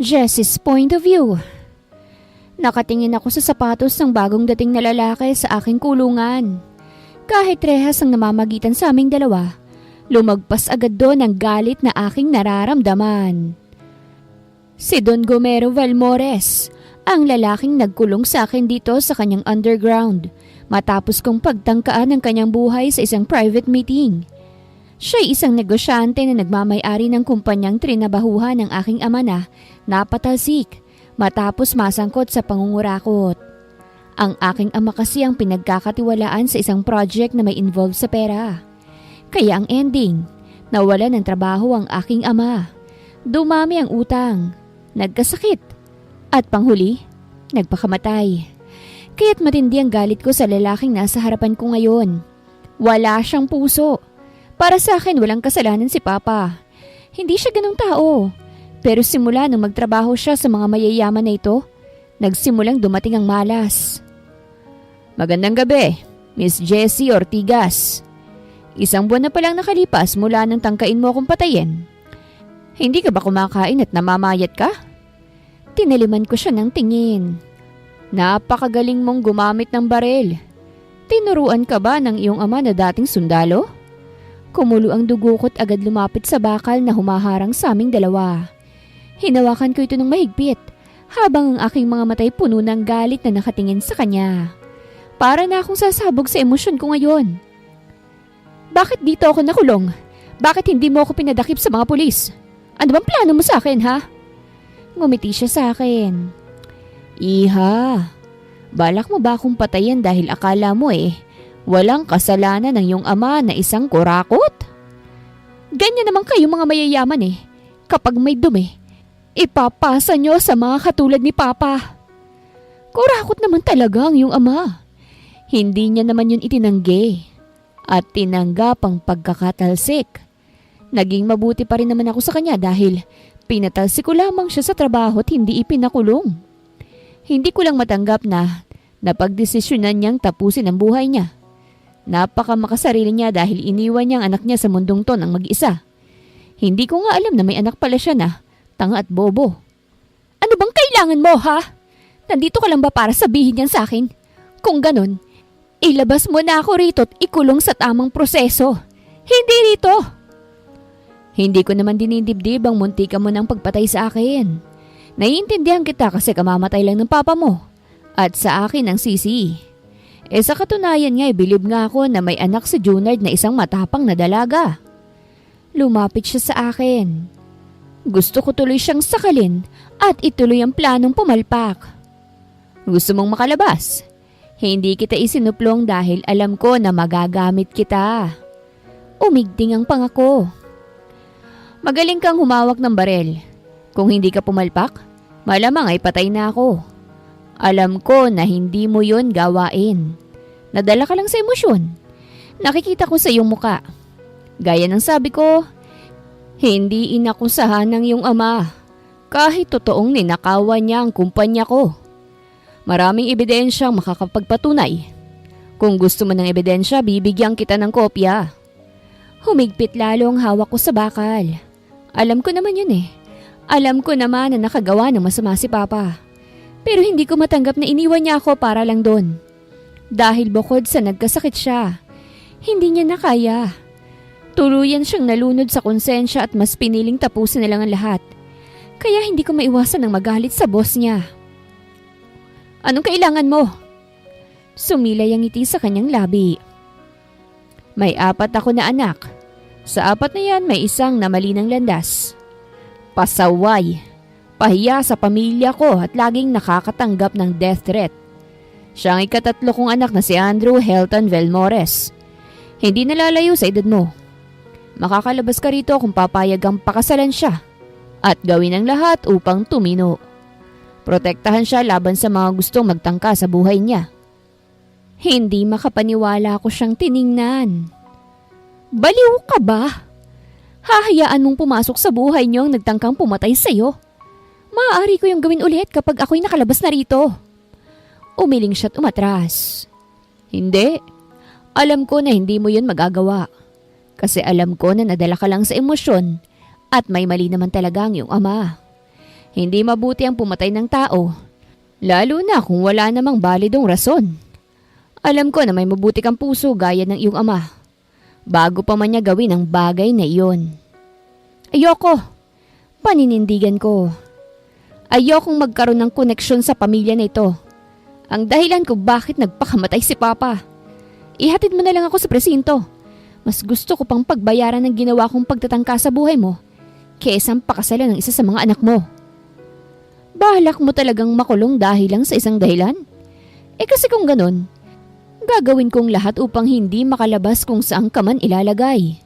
Jessie's point of view. Nakatingin ako sa sapatos ng bagong dating na lalaki sa aking kulungan. Kahit rehas ang namamagitan sa aming dalawa, lumagpas agad doon ang galit na aking nararamdaman. Si Don Gomero Valmores, ang lalaking nagkulong sa akin dito sa kanyang underground matapos kong pagtangkaan ng kanyang buhay sa isang private meeting. Siya'y isang negosyante na nagmamay-ari ng kumpanyang trinabahuhan ng aking ama na napatalsik matapos masangkot sa pangungurakot. Ang aking ama kasi ang pinagkakatiwalaan sa isang project na may involved sa pera. Kaya ang ending, nawala ng trabaho ang aking ama. Dumami ang utang, nagkasakit, at panghuli, nagpakamatay. Kaya't matindi ang galit ko sa lalaking nasa harapan ko ngayon. Wala siyang puso. Para sa akin walang kasalanan si Papa. Hindi siya ganung tao. Pero simula nung magtrabaho siya sa mga mayayaman na ito, nagsimulang dumating ang malas. Magandang gabi, Miss Jessie Ortigas. Isang buwan na palang nakalipas mula nang tangkain mo akong patayin. Hindi ka ba kumakain at namamayat ka? Tinaliman ko siya ng tingin. Napakagaling mong gumamit ng baril. Tinuruan ka ba ng iyong ama na dating sundalo? Kumulo ang dugo ko't agad lumapit sa bakal na humaharang sa aming dalawa. Hinawakan ko ito ng mahigpit habang ang aking mga matay puno ng galit na nakatingin sa kanya. Para na akong sasabog sa emosyon ko ngayon. Bakit dito ako nakulong? Bakit hindi mo ako pinadakip sa mga pulis? Ano bang plano mo sa akin, ha? Ngumiti siya sa akin. Iha, balak mo ba akong patayin dahil akala mo walang kasalanan ng iyong ama na isang kurakot? Ganyan naman kayo mga mayayaman Kapag may dumi, ipapasa nyo sa mga katulad ni Papa. Kurakot naman talaga ang iyong ama. Hindi niya naman yun itinanggi at tinanggap ang pagkakatalsik. Naging mabuti pa rin naman ako sa kanya dahil pinatalsik ko lamang siya sa trabaho at hindi ipinakulong. Hindi ko lang matanggap na napagdesisyonan niyang tapusin ang buhay niya. Napaka makasarili niya dahil iniwan niya ang anak niya sa mundong to ng mag-isa. Hindi ko nga alam na may anak pala siya na tanga at bobo. Ano bang kailangan mo, ha? Nandito ka lang ba para sabihin yan sa akin? Kung ganun, ilabas mo na ako rito at ikulong sa tamang proseso. Hindi rito. Hindi ko naman dinidibdib ang muntika mo ng pagpatay sa akin. Naiintindihan kita kasi kamamatay lang ng papa mo. At sa akin ang sisi. Sa katunayan nga bilib nga ako na may anak si Junard na isang matapang na dalaga. Lumapit siya sa akin. Gusto ko tuloy siyang sakalin at ituloy ang planong pumalpak. Gusto mong makalabas? Hindi kita isinuplong dahil alam ko na magagamit kita. Umigting ang pangako. Magaling kang humawak ng barel. Kung hindi ka pumalpak, malamang ay patay na ako. Alam ko na hindi mo yun gawain. Nadala ka lang sa emosyon. Nakikita ko sa iyong muka. Gaya ng sabi ko, hindi inakusahan ng iyong ama. Kahit totoong ninakawan niya ang kumpanya ko. Maraming ebidensyang makakapagpatunay. Kung gusto mo ng ebidensya, bibigyan kita ng kopya. Humigpit lalo ang hawak ko sa bakal. Alam ko naman yun Alam ko naman na nakagawa ng masama si Papa. Pero hindi ko matanggap na iniwan niya ako para lang doon. Dahil bukod sa nagkasakit siya, hindi niya nakaya. Tuluyan siyang nalunod sa konsensya at mas piniling tapusin na lang ang lahat. Kaya hindi ko maiwasan ng magalit sa boss niya. Anong kailangan mo? Sumilay ang ngiti sa kanyang labi. May 4 ako na anak. Sa 4 na yan may isang na mali ng landas. Pasaway. Pahiya sa pamilya ko at laging nakakatanggap ng death threat. Siya ang ika-3 kong anak na si Andrew Helton Valmores. Hindi nalalayo sa edad mo. Makakalabas ka rito kung papayag ang pakasalan siya at gawin ang lahat upang tumino. Protektahan siya laban sa mga gustong magtangka sa buhay niya. Hindi makapaniwala ko siyang tiningnan. Baliw ka ba? Hahayaan mong pumasok sa buhay niyo ang nagtangkang pumatay sa'yo? Maaari ko yung gawin ulit kapag ako'y nakalabas na rito. Umiling siya't umatras. Hindi. Alam ko na hindi mo yun magagawa. Kasi alam ko na nadala ka lang sa emosyon at may mali naman talaga ang iyong ama. Hindi mabuti ang pumatay ng tao, lalo na kung wala namang balidong rason. Alam ko na may mabuti kang puso gaya ng iyong ama, bago pa man niya gawin ang bagay na iyon. Ayoko, paninindigan ko. Ayokong magkaroon ng koneksyon sa pamilya na ito. Ang dahilan ko bakit nagpakamatay si Papa. Ihatid mo na lang ako sa presinto. Mas gusto ko pang pagbayaran ng ginawa kong pagtatangka sa buhay mo kaysa pakasalan ng isa sa mga anak mo. Bahalak mo talagang makulong dahil lang sa isang dahilan? Kasi kung ganun, gagawin kong lahat upang hindi makalabas kung saan ka man ilalagay.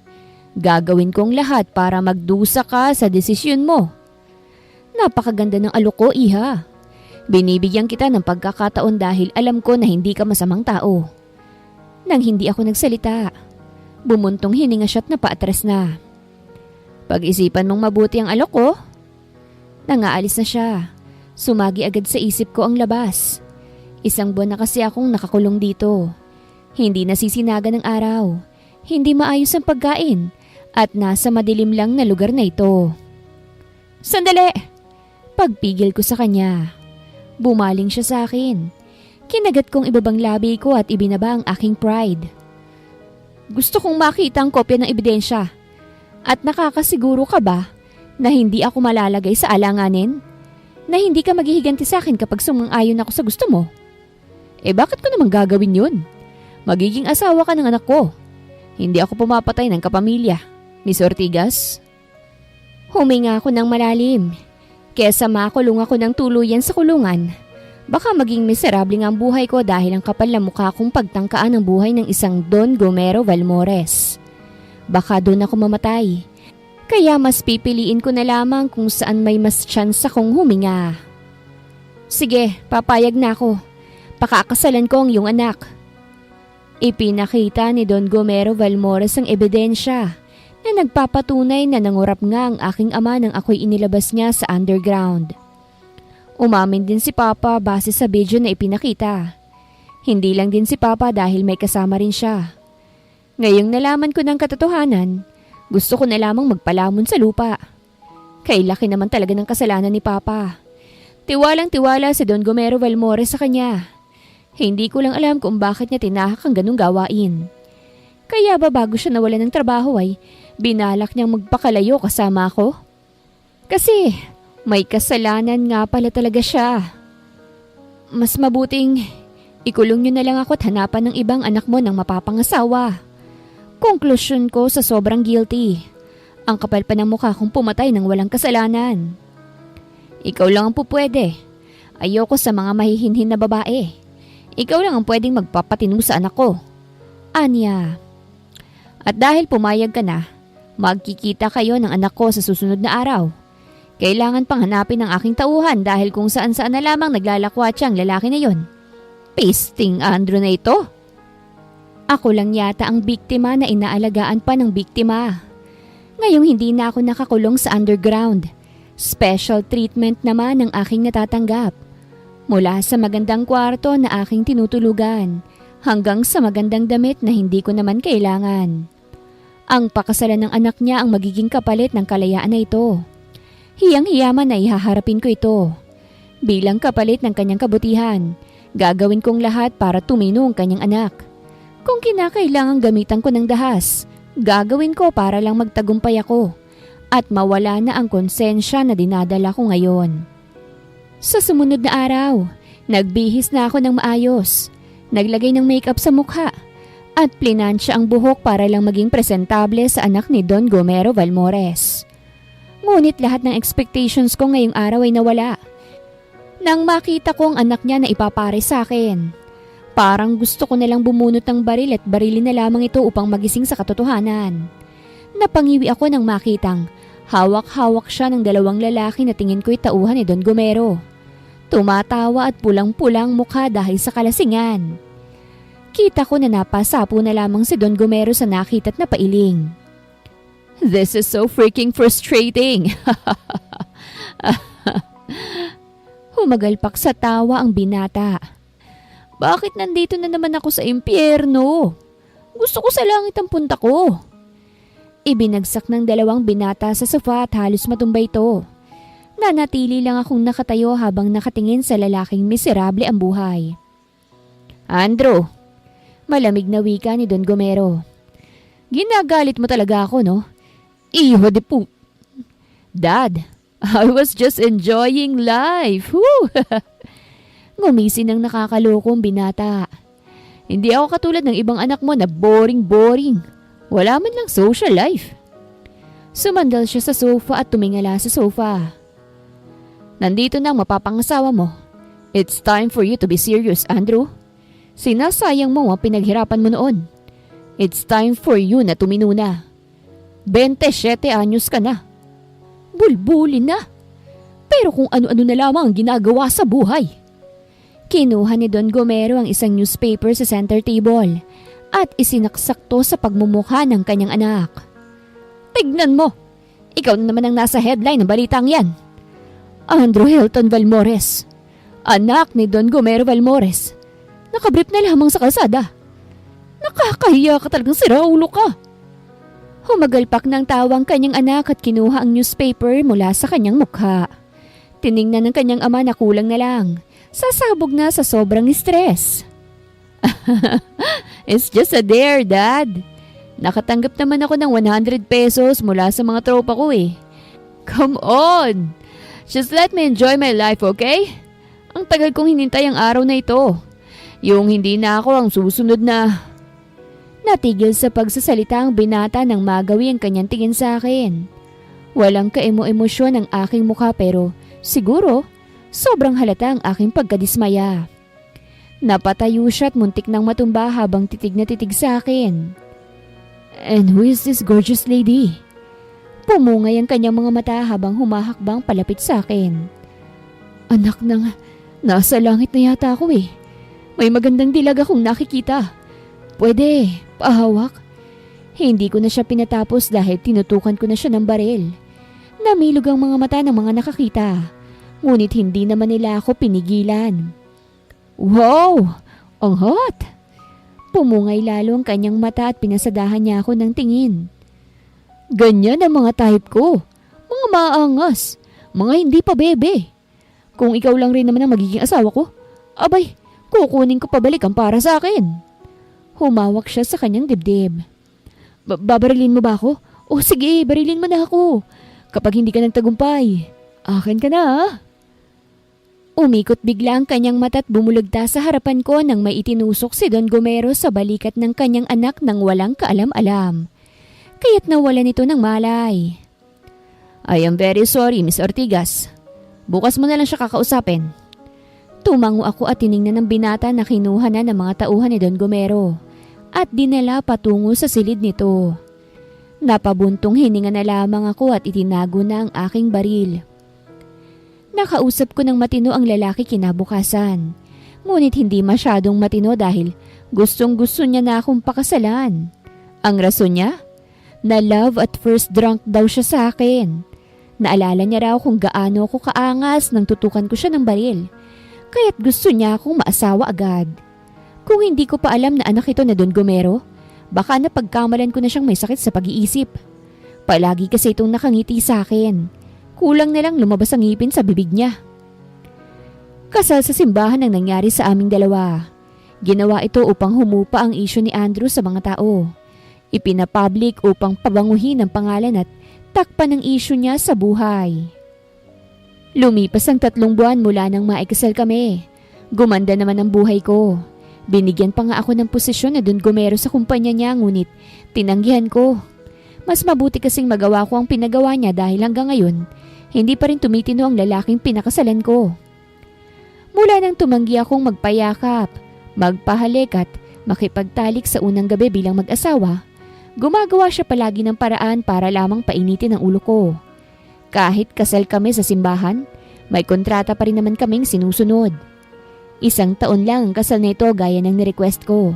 Gagawin kong lahat para magdusa ka sa desisyon mo. Napakaganda ng alok ko, iha. Binibigyan kita ng pagkakataon dahil alam ko na hindi ka masamang tao. Nang hindi ako nagsalita, bumuntong hininga siya't napaatras na. Pag-isipan mong mabuti ang alok ko. Nangaalis na siya. Sumagi agad sa isip ko ang labas. Isang buwan na kasi akong nakakulong dito. Hindi nasisinaga ng araw. Hindi maayos ang pagkain. At nasa madilim lang na lugar na ito. Sandali! Pagpigil ko sa kanya. Bumaling siya sa akin. Kinagat kong ibabang labi ko at ibinaba ang aking pride. Gusto kong makita ang kopya ng ebidensya. At nakakasiguro ka ba na hindi ako malalagay sa alanganin? Na hindi ka maghihiganti sa akin kapag sumang-ayon ako sa gusto mo? Bakit ko naman gagawin yun? Magiging asawa ka ng anak ko. Hindi ako pumapatay ng kapamilya. Miss Ortigas? Huminga ako ng malalim. Kesa makulong ako ng tuluyan sa kulungan, baka maging miserable nga ang buhay ko dahil ang kapal na mukha kong pagtangkaan ng buhay ng isang Don Gomero Valmores. Baka doon ako mamatay. Kaya mas pipiliin ko na lamang kung saan may mas chance akong huminga. Sige, papayag na ako. Pakakasalan ko ang iyong anak. Ipinakita ni Don Gomero Valmores ang ebidensya na nagpapatunay na nangurap nga ang aking ama nang ako'y inilabas niya sa underground. Umamin din si Papa base sa video na ipinakita. Hindi lang din si Papa dahil may kasama rin siya. Ngayong nalaman ko ng katotohanan, gusto ko na lamang magpalamon sa lupa. Kay laki naman talaga ng kasalanan ni Papa. Tiwalang-tiwala si Don Gomero Valmores sa kanya. Hindi ko lang alam kung bakit niya tinahak ang ganung gawain. Kaya ba bago siya nawala ng trabaho ay binalak niyang magpakalayo kasama ako? Kasi may kasalanan nga pala talaga siya. Mas mabuting ikulong niyo na lang ako at hanapan ng ibang anak mo ng mapapangasawa. Konklusyon ko sa sobrang guilty. Ang kapal pa ng mukha kong pumatay ng walang kasalanan. Ikaw lang ang pupwede. Ayoko sa mga mahihinhin na babae. Ikaw lang ang pwedeng magpapatino sa anak ko. Anya. At dahil pumayag ka na, magkikita kayo ng anak ko sa susunod na araw. Kailangan pang hanapin ang aking tauhan dahil kung saan-saan na lamang naglalakwatsa ang lalaki na yon. Pasting Andrew na ito. Ako lang yata ang biktima na inaalagaan pa ng biktima. Ngayong hindi na ako nakakulong sa underground. Special treatment naman ang aking natatanggap. Mula sa magandang kwarto na aking tinutulugan hanggang sa magandang damit na hindi ko naman kailangan. Ang pakasalan ng anak niya ang magiging kapalit ng kalayaan na ito. Hiyang-hiyaman na ihaharapin ko ito. Bilang kapalit ng kanyang kabutihan, gagawin kong lahat para tumino ang kanyang anak. Kung kinakailangang gamitan ko ng dahas, gagawin ko para lang magtagumpay ako at mawala na ang konsensya na dinadala ko ngayon. Sa sumunod na araw, nagbihis na ako ng maayos, naglagay ng makeup sa mukha at plinansya ang buhok para lang maging presentable sa anak ni Don Gomero Valmores. Ngunit lahat ng expectations ko ngayong araw ay nawala. Nang makita ko ang anak niya na ipapare sa akin, parang gusto ko nalang bumunot ng baril at barilin na lamang ito upang magising sa katotohanan. Napangiwi ako nang makitang hawak-hawak siya ng dalawang lalaki na tingin ko'y tauhan ni Don Gomero. Tumatawa at pulang-pulang mukha dahil sa kalasingan. Kita ko na napasapo na lamang si Don Gomero sa nakita't napailing. This is so freaking frustrating. Humagalpak sa tawa ang binata. Bakit nandito na naman ako sa impyerno? Gusto ko sa langit ang punta ko. Ibinagsak ng dalawang binata sa sofa at halos matumba ito. Nanatili lang akong nakatayo habang nakatingin sa lalaking miserable ang buhay. Andrew, malamig na wika ni Don Gomero. Ginagalit mo talaga ako, no? Iho de po. Dad, I was just enjoying life. Woo! Ngumisi ng nakakalokong binata. Hindi ako katulad ng ibang anak mo na boring. Wala man lang social life. Sumandal siya sa sofa at tumingala sa sofa. Nandito na ang mapapangasawa mo. It's time for you to be serious, Andrew. Sinasayang mo ang pinaghirapan mo noon. It's time for you na tumino na. 27 anyos ka na. Bulbulin na. Pero kung ano-ano na lamang ang ginagawa sa buhay. Kinuha ni Don Gomero ang isang newspaper sa center table at isinaksak to sa pagmumukha ng kanyang anak. Tignan mo. Ikaw na naman ang nasa headline ng balitang yan. Andrew Hilton Valmores, anak ni Don Gomero Valmores. Nakabrief na lamang sa kalsada. Nakakahiya ka, talagang siraulo ka. Humagalpak ng tawang kanyang anak at kinuha ang newspaper mula sa kanyang mukha. Tiningnan ng kanyang ama na kulang na lang. Sasabog na sa sobrang stress. It's just a dare, Dad. Nakatanggap naman ako ng 100 pesos mula sa mga tropa ko eh. Come on! Just let me enjoy my life, okay? Ang tagal kong hinintay ang araw na ito. Yung hindi na ako ang susunod na... Natigil sa pagsasalita ang binata nang magawi ang kanyang tingin sa akin. Walang kaemo-emosyon ang aking mukha pero siguro sobrang halata ang aking pagkadismaya. Napatayo siya at muntik nang matumba habang titig na titig sa akin. And who is this gorgeous lady? Pumungay ang kanyang mga mata habang humahakbang palapit sa akin. Anak ng... Nasa langit na yata ako eh. May magandang dilag akong nakikita. Pwede, pahawak. Hindi ko na siya pinatapos dahil tinutukan ko na siya ng baril. Namilog ang mga mata ng mga nakakita. Ngunit hindi naman nila ako pinigilan. Wow! Ang hot! Pumungay lalo ang kanyang mata at pinasadahan niya ako ng tingin. Ganyan ang mga type ko. Mga maangas. Mga hindi pa bebe. Kung ikaw lang rin naman ang magiging asawa ko, abay, kukunin ko pabalik ang para sa akin. Humawak siya sa kanyang dibdib. Babarilin mo ba ako? O sige, barilin mo na ako. Kapag hindi ka nagtagumpay, akin ka na ha? Umikot bigla ang kanyang mata at bumulagta sa harapan ko nang may itinusok si Don Gomero sa balikat ng kanyang anak nang walang kaalam-alam. Kaya't nawala nito ng malay. I am very sorry, Miss Ortigas. Bukas mo na lang siya kakausapin. Tumango ako at tiningnan ng binata na kinuha na ng mga tauhan ni Don Gomero at dinala patungo sa silid nito. Napabuntong hininga na lamang ako at itinago na ang aking baril. Nakausap ko ng matino ang lalaki kinabukasan. Ngunit hindi masyadong matino dahil gustong-gusto niya na akong pakasalan. Ang rason niya? Na love at first drunk daw siya sa akin. Naalala niya raw kung gaano ako kaangas nang tutukan ko siya ng baril. Kaya't gusto niya akong maasawa agad. Kung hindi ko pa alam na anak ito na Don Gomero, baka napagkamalan ko na siyang may sakit sa pag-iisip. Palagi kasi itong nakangiti sa akin. Kulang na lang lumabas ang ngipin sa bibig niya. Kasal sa simbahan ang nangyari sa aming dalawa. Ginawa ito upang humupa ang isyu ni Andrew sa mga tao. Ipinapublic upang pabanguhin ang pangalan at takpan ang isyu niya sa buhay. Lumipas ang 3 buwan mula nang maikasal kami. Gumanda naman ang buhay ko. Binigyan pa nga ako ng posisyon na Don Gomero sa kumpanya niya ngunit tinanggihan ko. Mas mabuti kasing magawa ko ang pinagawa niya dahil hanggang ngayon, hindi pa rin tumitino ang lalaking pinakasalan ko. Mula nang tumanggi akong magpayakap, magpahalik at makipagtalik sa unang gabi bilang mag-asawa, gumagawa siya palagi ng paraan para lamang painitin ang ulo ko. Kahit kasal kami sa simbahan, may kontrata pa rin naman kaming sinusunod. 1 taon lang ang kasal nito gaya ng nirequest ko.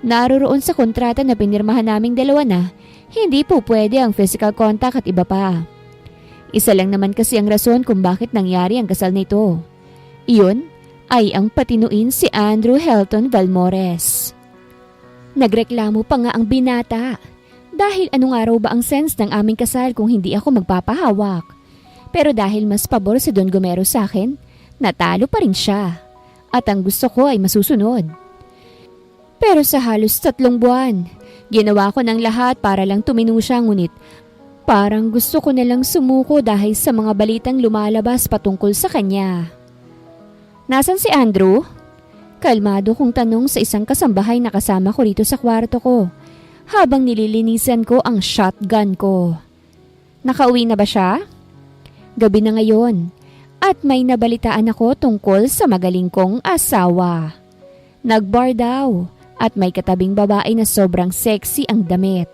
Naroroon sa kontrata na pinirmahan naming dalawa na hindi po pwede ang physical contact at iba pa. Isa lang naman kasi ang rason kung bakit nangyari ang kasal nito. Iyon ay ang patinuin si Andrew Hilton Valmores. Nagreklamo pa nga ang binata. Dahil anong araw ba ang sense ng aming kasal kung hindi ako magpapahawak? Pero dahil mas pabor si Don Gomero sa akin, natalo pa rin siya. At ang gusto ko ay masusunod. Pero sa halos 3 buwan, ginawa ko ng lahat para lang tumino siya, ngunit parang gusto ko nalang sumuko dahil sa mga balitang lumalabas patungkol sa kanya. Nasaan si Andrew? Kalmado kong tanong sa isang kasambahay na kasama ko rito sa kwarto ko habang nililinisan ko ang shotgun ko. Nakauwi na ba siya? Gabi na ngayon at may nabalitaan ako tungkol sa magaling kong asawa. Nagbar daw at may katabing babae na sobrang sexy ang damit.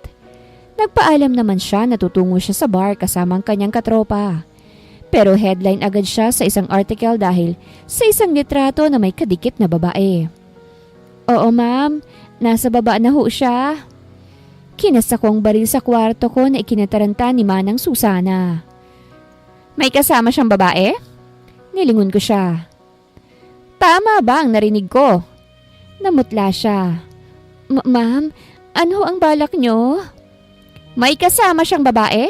Nagpaalam naman siya na tutungo siya sa bar kasama ang kanyang katropa. Pero headline agad siya sa isang article dahil sa isang litrato na may kadikit na babae. Oo ma'am, nasa baba na ho siya. Kinasa ko ang baril sa kwarto ko na ikinataranta ni Manang Susana. May kasama siyang babae? Nilingon ko siya. Tama ba ang narinig ko? Namutla siya. Ma'am, ano ang balak nyo? May kasama siyang babae?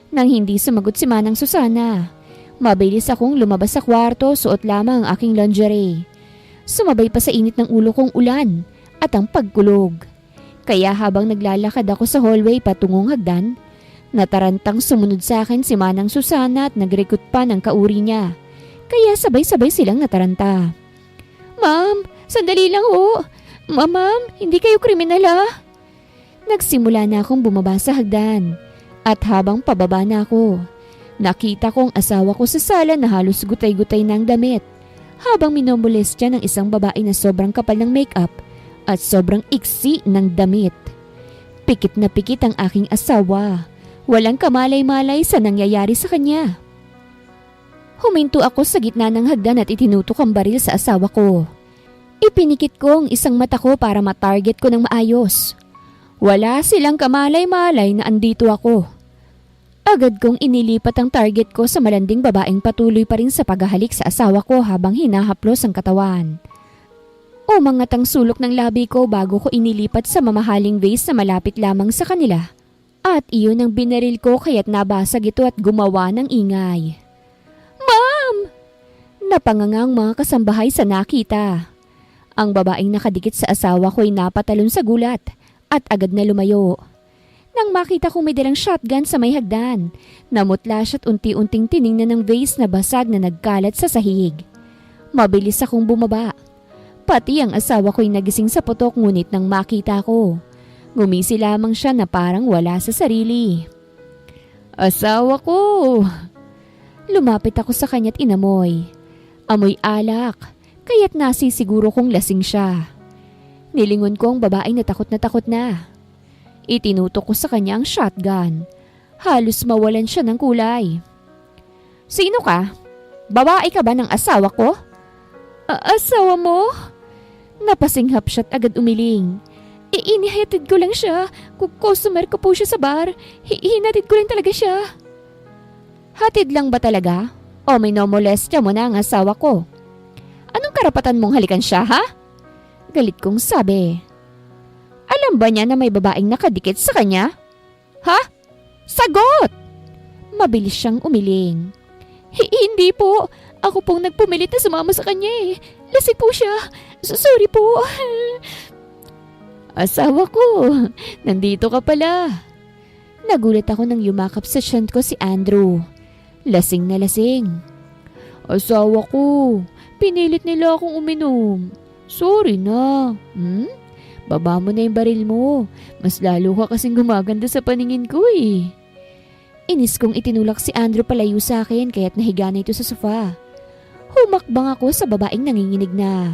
Nang hindi sumagot si Manang Susana, mabilis akong lumabas sa kwarto, suot lamang ang aking lingerie. Sumabay pa sa init ng ulo kong ulan at ang pagkulog. Kaya habang naglalakad ako sa hallway patungong hagdan, natarantang sumunod sa akin si Manang Susana at nagrekot pa ng kauri niya. Kaya sabay-sabay silang nataranta. Ma'am, sandali lang ho. Ma'am, hindi kayo kriminal ah. Nagsimula na akong bumaba sa hagdan. At habang pababa na ako, nakita kong asawa ko sa sala na halos gutay-gutay ng damit habang minomolestya ng isang babae na sobrang kapal ng makeup at sobrang iksi ng damit. Pikit na pikit ang aking asawa. Walang kamalay-malay sa nangyayari sa kanya. Huminto ako sa gitna ng hagdan at itinutok ang baril sa asawa ko. Ipinikit ko ang isang mata ko para matarget ko ng maayos. Wala silang kamalay-malay na andito ako. Agad kong inilipat ang target ko sa malanding babaeng patuloy pa rin sa paghahalik sa asawa ko habang hinahaplos ang katawan. Umangat ang sulok ng labi ko bago ko inilipat sa mamahaling vase na malapit lamang sa kanila. At iyon ang binaril ko kaya't nabasag ito at gumawa ng ingay. Ma'am! Napangangang mga kasambahay sa nakita. Ang babaeng nakadikit sa asawa ko ay napatalon sa gulat at agad na lumayo. Nang makita kong may dalang shotgun sa may hagdan, namutla siya at unti-unting tiningnan ng vase na basag na nagkalat sa sahig. Mabilis akong bumaba. Pati ang asawa ko'y nagising sa putok, ngunit nang makita ko, ngumisi lamang siya na parang wala sa sarili. Asawa ko! Lumapit ako sa kanya't inamoy. Amoy alak, kaya't nasisiguro kong lasing siya. Nilingon ko ang babae na takot na. Itinutok ko sa kanya ang shotgun. Halos mawalan siya ng kulay. Sino ka? Babae ka ba ng asawa ko? Asawa mo? Napasinghap siya't agad umiling. Inihatid ko lang siya. Customer ko po siya sa bar. Hinatid ko lang talaga siya. Hatid lang ba talaga? O may nomolestya mo na ang asawa ko? Anong karapatan mong halikan siya, ha? Galit kong sabi. Alam ba niya na may babaeng nakadikit sa kanya? Ha? Sagot! Mabilis siyang umiling. Hindi po. Ako pong nagpumilit na sumama sa kanya eh. Lasing po siya. Sorry po. Asawa ko, nandito ka pala. Nagulat ako nang yumakap sa tiyan ko si Andrew. Lasing na lasing. Asawa ko, pinilit nila akong uminom. Sorry na. Baba mo na yung baril mo. Mas lalo ka kasing gumaganda sa paningin ko eh. Inis kong itinulak si Andrew palayo sa akin kaya't nahiga na ito sa sofa. Humakbang ako sa babaeng nanginginig na.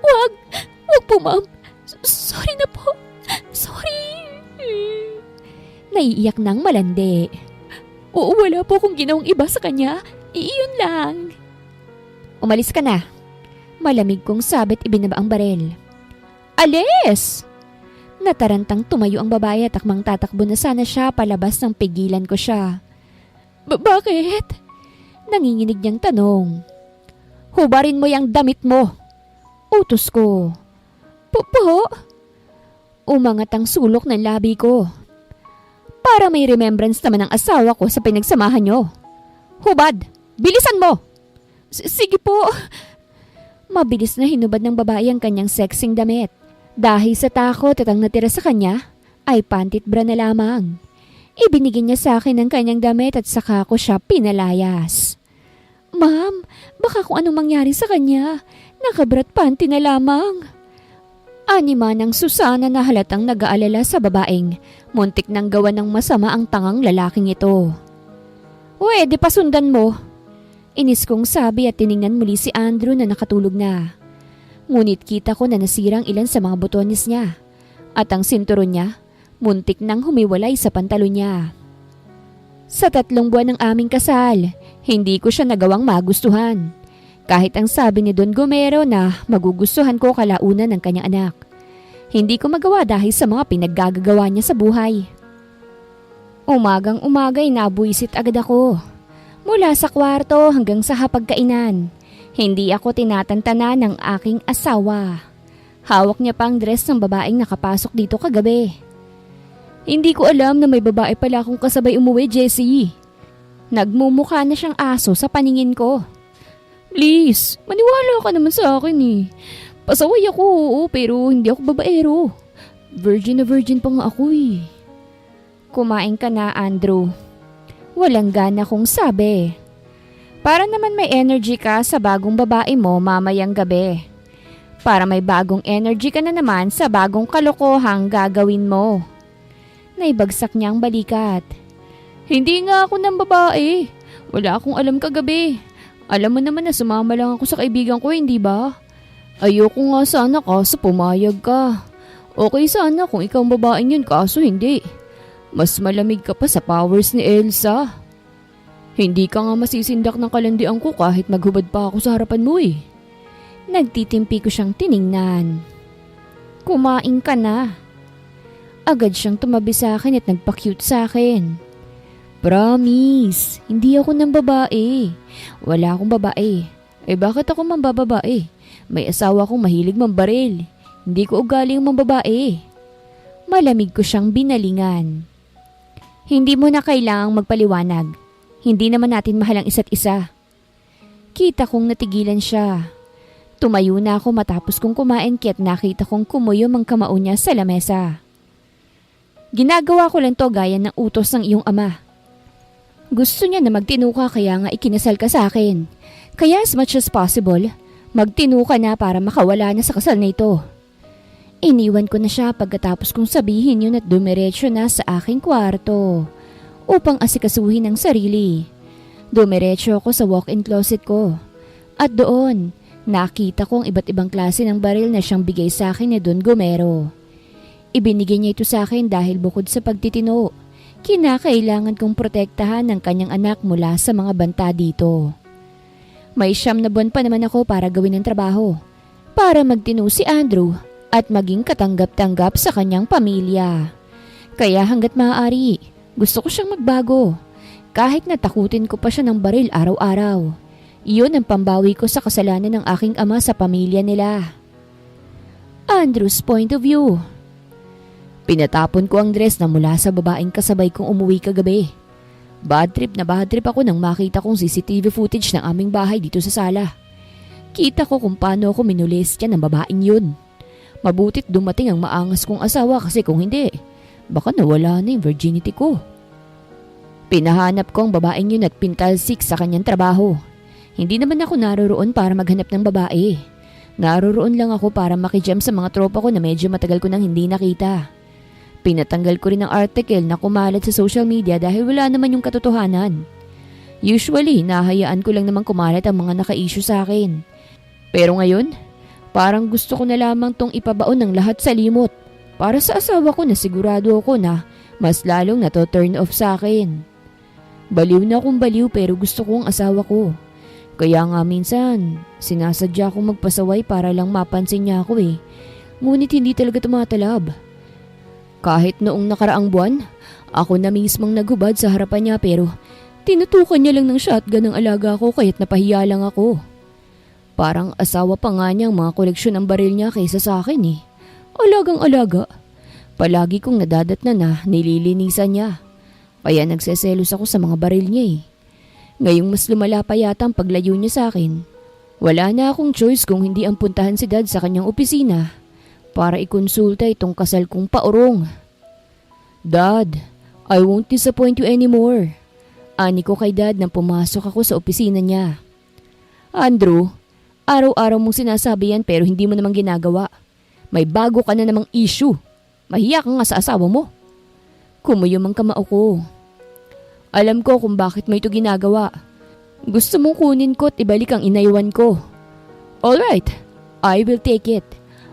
Wag po ma'am. Sorry na po. Sorry. Naiiyak nang malandi. Oo, wala po akong ginawang iba sa kanya. Iyon lang. Umalis ka na. Malamig kong sabit ibinaba ang baril. Alis! Natarantang tumayo ang babae at akmang tatakbo na sana siya palabas nang pigilan ko siya. Bakit? Nanginginig niyang tanong. Hubarin mo yung damit mo. Utos ko. Po? Umangat ang sulok ng labi ko. Para may remembrance naman ang asawa ko sa pinagsamahan niyo. Hubad! Bilisan mo! Sige po. Mabilis na hinubad ng babae ang kanyang sexing damit. Dahil sa takot at ang natira sa kanya ay pantit bra na lamang. Ibinigay niya sa akin ang kanyang damit at saka ko siya pinalayas. Ma'am, baka kung anong mangyari sa kanya. Nakabrat panty na lamang. Anima ng Susana na halatang nag-aalala sa babaeng. Muntik nang gawa ng masama ang tangang lalaking ito. Di pasundan mo. Inis kong sabi at tiningnan muli si Andrew na nakatulog na. Ngunit kita ko na nasirang ilan sa mga botones niya. At ang sinturon niya, muntik nang humiwalay sa pantalon niya. Sa 3 buwan ng aming kasal, hindi ko siya nagawang magustuhan. Kahit ang sabi ni Don Gomero na magugustuhan ko kalaunan ng kanyang anak. Hindi ko magawa dahil sa mga pinaggagawa niya sa buhay. Umagang-umagay nabuisit agad ako. Mula sa kwarto hanggang sa hapagkainan. Hindi ako tinatantana ng aking asawa. Hawak niya pa ang dress ng babaeng nakapasok dito kagabi. Hindi ko alam na may babae pala akong kasabay umuwi, Jessie. Nagmumukha na siyang aso sa paningin ko. Please, maniwala ka naman sa akin eh. Pasaway ako, oo, pero hindi ako babaero. Virgin na virgin pa nga ako eh. Kumain ka na, Andrew. Walang gana kong sabi. Para naman may energy ka sa bagong babae mo mamayang gabi. Para may bagong energy ka na naman sa bagong kalokohang gagawin mo. Naibagsak niya ang balikat. Hindi nga ako ng babae. Wala akong alam kagabi. Alam mo naman na sumama lang ako sa kaibigan ko, hindi ba? Ayoko nga sana kaso pumayag ka. Okay sana kung ikaw ang babaeng yun kaso hindi. Mas malamig ka pa sa powers ni Elsa. Hindi ka nga masisindak ng kalandian ko kahit maghubad pa ako sa harapan mo eh. Nagtitimpi ko siyang tiningnan. Kumain ka na. Agad siyang tumabi sa akin at nagpa-cute sa akin. Promise, hindi ako ng babae. Wala akong babae. Bakit ako mambababae? May asawa akong mahilig mambaril. Hindi ko ugali ang mambabae. Malamig ko siyang binalingan. Hindi mo na kailangang magpaliwanag. Hindi naman natin mahal ang isa't isa. Kita kong natigilan siya. Tumayo na ako matapos kong kumain kaya't nakita kong kumuyom ang kamao niya sa lamesa. Ginagawa ko lang to gaya ng utos ng iyong ama. Gusto niya na magtinuka kaya nga ikinasal ka sa akin. Kaya as much as possible, magtinuka na para makawala na sa kasal na ito. Iniwan ko na siya pagkatapos kong sabihin yun at dumiretso na sa aking kwarto upang asikasuhin ang sarili. Dumiretso ako sa walk-in closet ko. At doon, nakita ko ang iba't ibang klase ng baril na siyang bigay sa akin ni Don Gomero. Ibinigay niya ito sa akin dahil bukod sa pagtitino, kinakailangan kong protektahan ang kanyang anak mula sa mga banta dito. May 9 na buwan pa naman ako para gawin ang trabaho, para magtino si Andrew at maging katanggap-tanggap sa kanyang pamilya. Kaya hanggat maaari, gusto ko siyang magbago. Kahit natakutin ko pa siya ng baril araw-araw. Iyon ang pambawi ko sa kasalanan ng aking ama sa pamilya nila. Andrew's point of view. Pinatapon ko ang dress na mula sa babaeng kasabay kong umuwi kagabi. Bad trip ako nang makita kong CCTV footage ng aming bahay dito sa sala. Kita ko kung paano ako minolestya ng babaeng yun. Mabutit dumating ang maangas kong asawa kasi kung hindi, baka nawala na yung virginity ko. Pinahanap ko ang babaeng yun at pintalsik sa kanyang trabaho. Hindi naman ako naroroon para maghanap ng babae. Naroroon lang ako para makijam sa mga tropa ko na medyo matagal ko nang hindi nakita. Pinatanggal ko rin ang article na kumalat sa social media dahil wala naman yung katotohanan. Usually, nahayaan ko lang naman kumalat ang mga naka-issue sa akin. Pero ngayon, parang gusto ko na lamang tong ipabaon ng lahat sa limot. Para sa asawa ko na sigurado ako na mas lalong nato-turn off sa akin. Baliw na akong baliw pero gusto ko ang asawa ko. Kaya nga minsan, sinasadya akong magpasaway para lang mapansin niya ako eh. Ngunit hindi talaga tumatalab. Kahit noong nakaraang buwan, ako na mismong naghubad sa harapan niya pero tinutukan niya lang ng shotgun ang alaga ko kaya't napahiya lang ako. Parang asawa pa nga niya ang mga koleksyon ng baril niya kaysa sa akin eh. Alagang alaga. Palagi kong nadadatnan na nililinisan niya. Kaya nagseselos ako sa mga baril niya eh. Ngayong mas lumala pa yata ang paglayo niya sa akin. Wala na akong choice kung hindi ang puntahan si Dad sa kanyang opisina para ikonsulta itong kasal kong paurong. Dad, I won't disappoint you anymore. Ani ko kay Dad nang pumasok ako sa opisina niya. Andrew, araw-araw mong sinasabi yan pero hindi mo namang ginagawa. May bago ka na namang issue. Mahiya ka nga sa asawa mo. Kumuyom ang kamao ko. Alam ko kung bakit mo ito ginagawa. Gusto mong kunin ko at ibalik ang inaiwan ko. Alright, I will take it.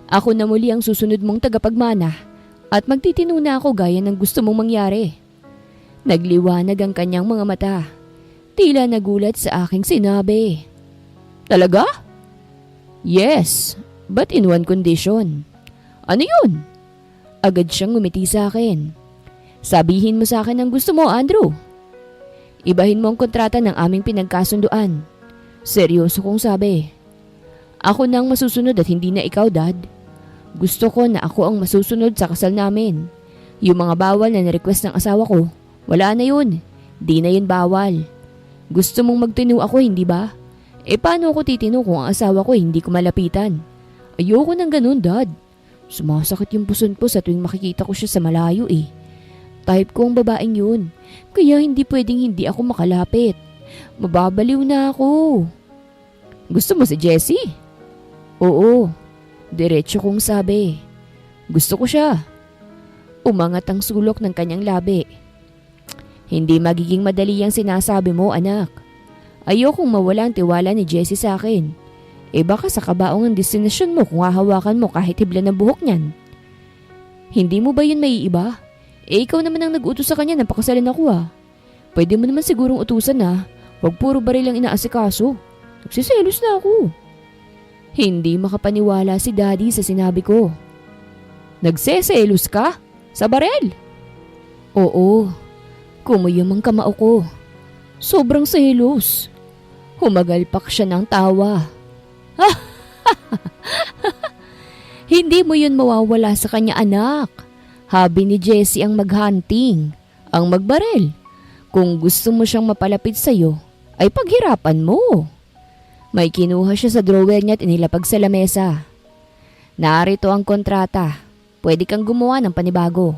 Ako na muli ang susunod mong tagapagmana at magtitino na ako gaya ng gusto mong mangyari. Nagliwanag ang kanyang mga mata. Tila nagulat sa aking sinabi. Talaga? Yes, but in one condition. Ano yun? Agad siyang ngumiti sa akin. Sabihin mo sa akin ang gusto mo, Andrew. Ibahin mo ang kontrata ng aming pinagkasunduan. Seryoso kong sabi. Ako nang masusunod at hindi na ikaw, Dad. Gusto ko na ako ang masusunod sa kasal namin. Yung mga bawal na nirequest ng asawa ko, wala na yun. Di na yun bawal. Gusto mong magtino ako, hindi ba? Paano ako titino kung ang asawa ko hindi ko malapitan? Ayoko ng ganun, Dad. Sumasakit yung puson ko sa tuwing makikita ko siya sa malayo Type ko ang babaeng yun. Kaya hindi pwedeng hindi ako makalapit. Mababaliw na ako. Gusto mo si Jessie? Oo. Diretso kong sabi. Gusto ko siya. Umangat ang sulok ng kanyang labi. Hindi magiging madali ang sinasabi mo, anak. Ayokong mawala ang tiwala ni Jessie sa akin. Baka sa kabaong ang destinasyon mo kung hahawakan mo kahit hibla ng buhok niyan. Hindi mo ba yun maiiba? Ikaw naman ang nag-utos sa kanya nang pakasalin ako Pwede mo naman sigurong utusan Huwag puro baril lang inaasikaso. Nagsiselos na ako. Hindi makapaniwala si Daddy sa sinabi ko. Nagseselos ka? Sa baril? Oo. Kumuyom ang kamao ko. Sobrang selos. Humagalpak siya ng tawa. Hindi mo yun mawawala sa kanya, anak. Hobby ni Jessie ang maghunting, ang magbaril. Kung gusto mo siyang mapalapit sa'yo, ay paghirapan mo. May kinuha siya sa drawer niya at inilapag sa lamesa. Narito ang kontrata. Pwede kang gumawa ng panibago.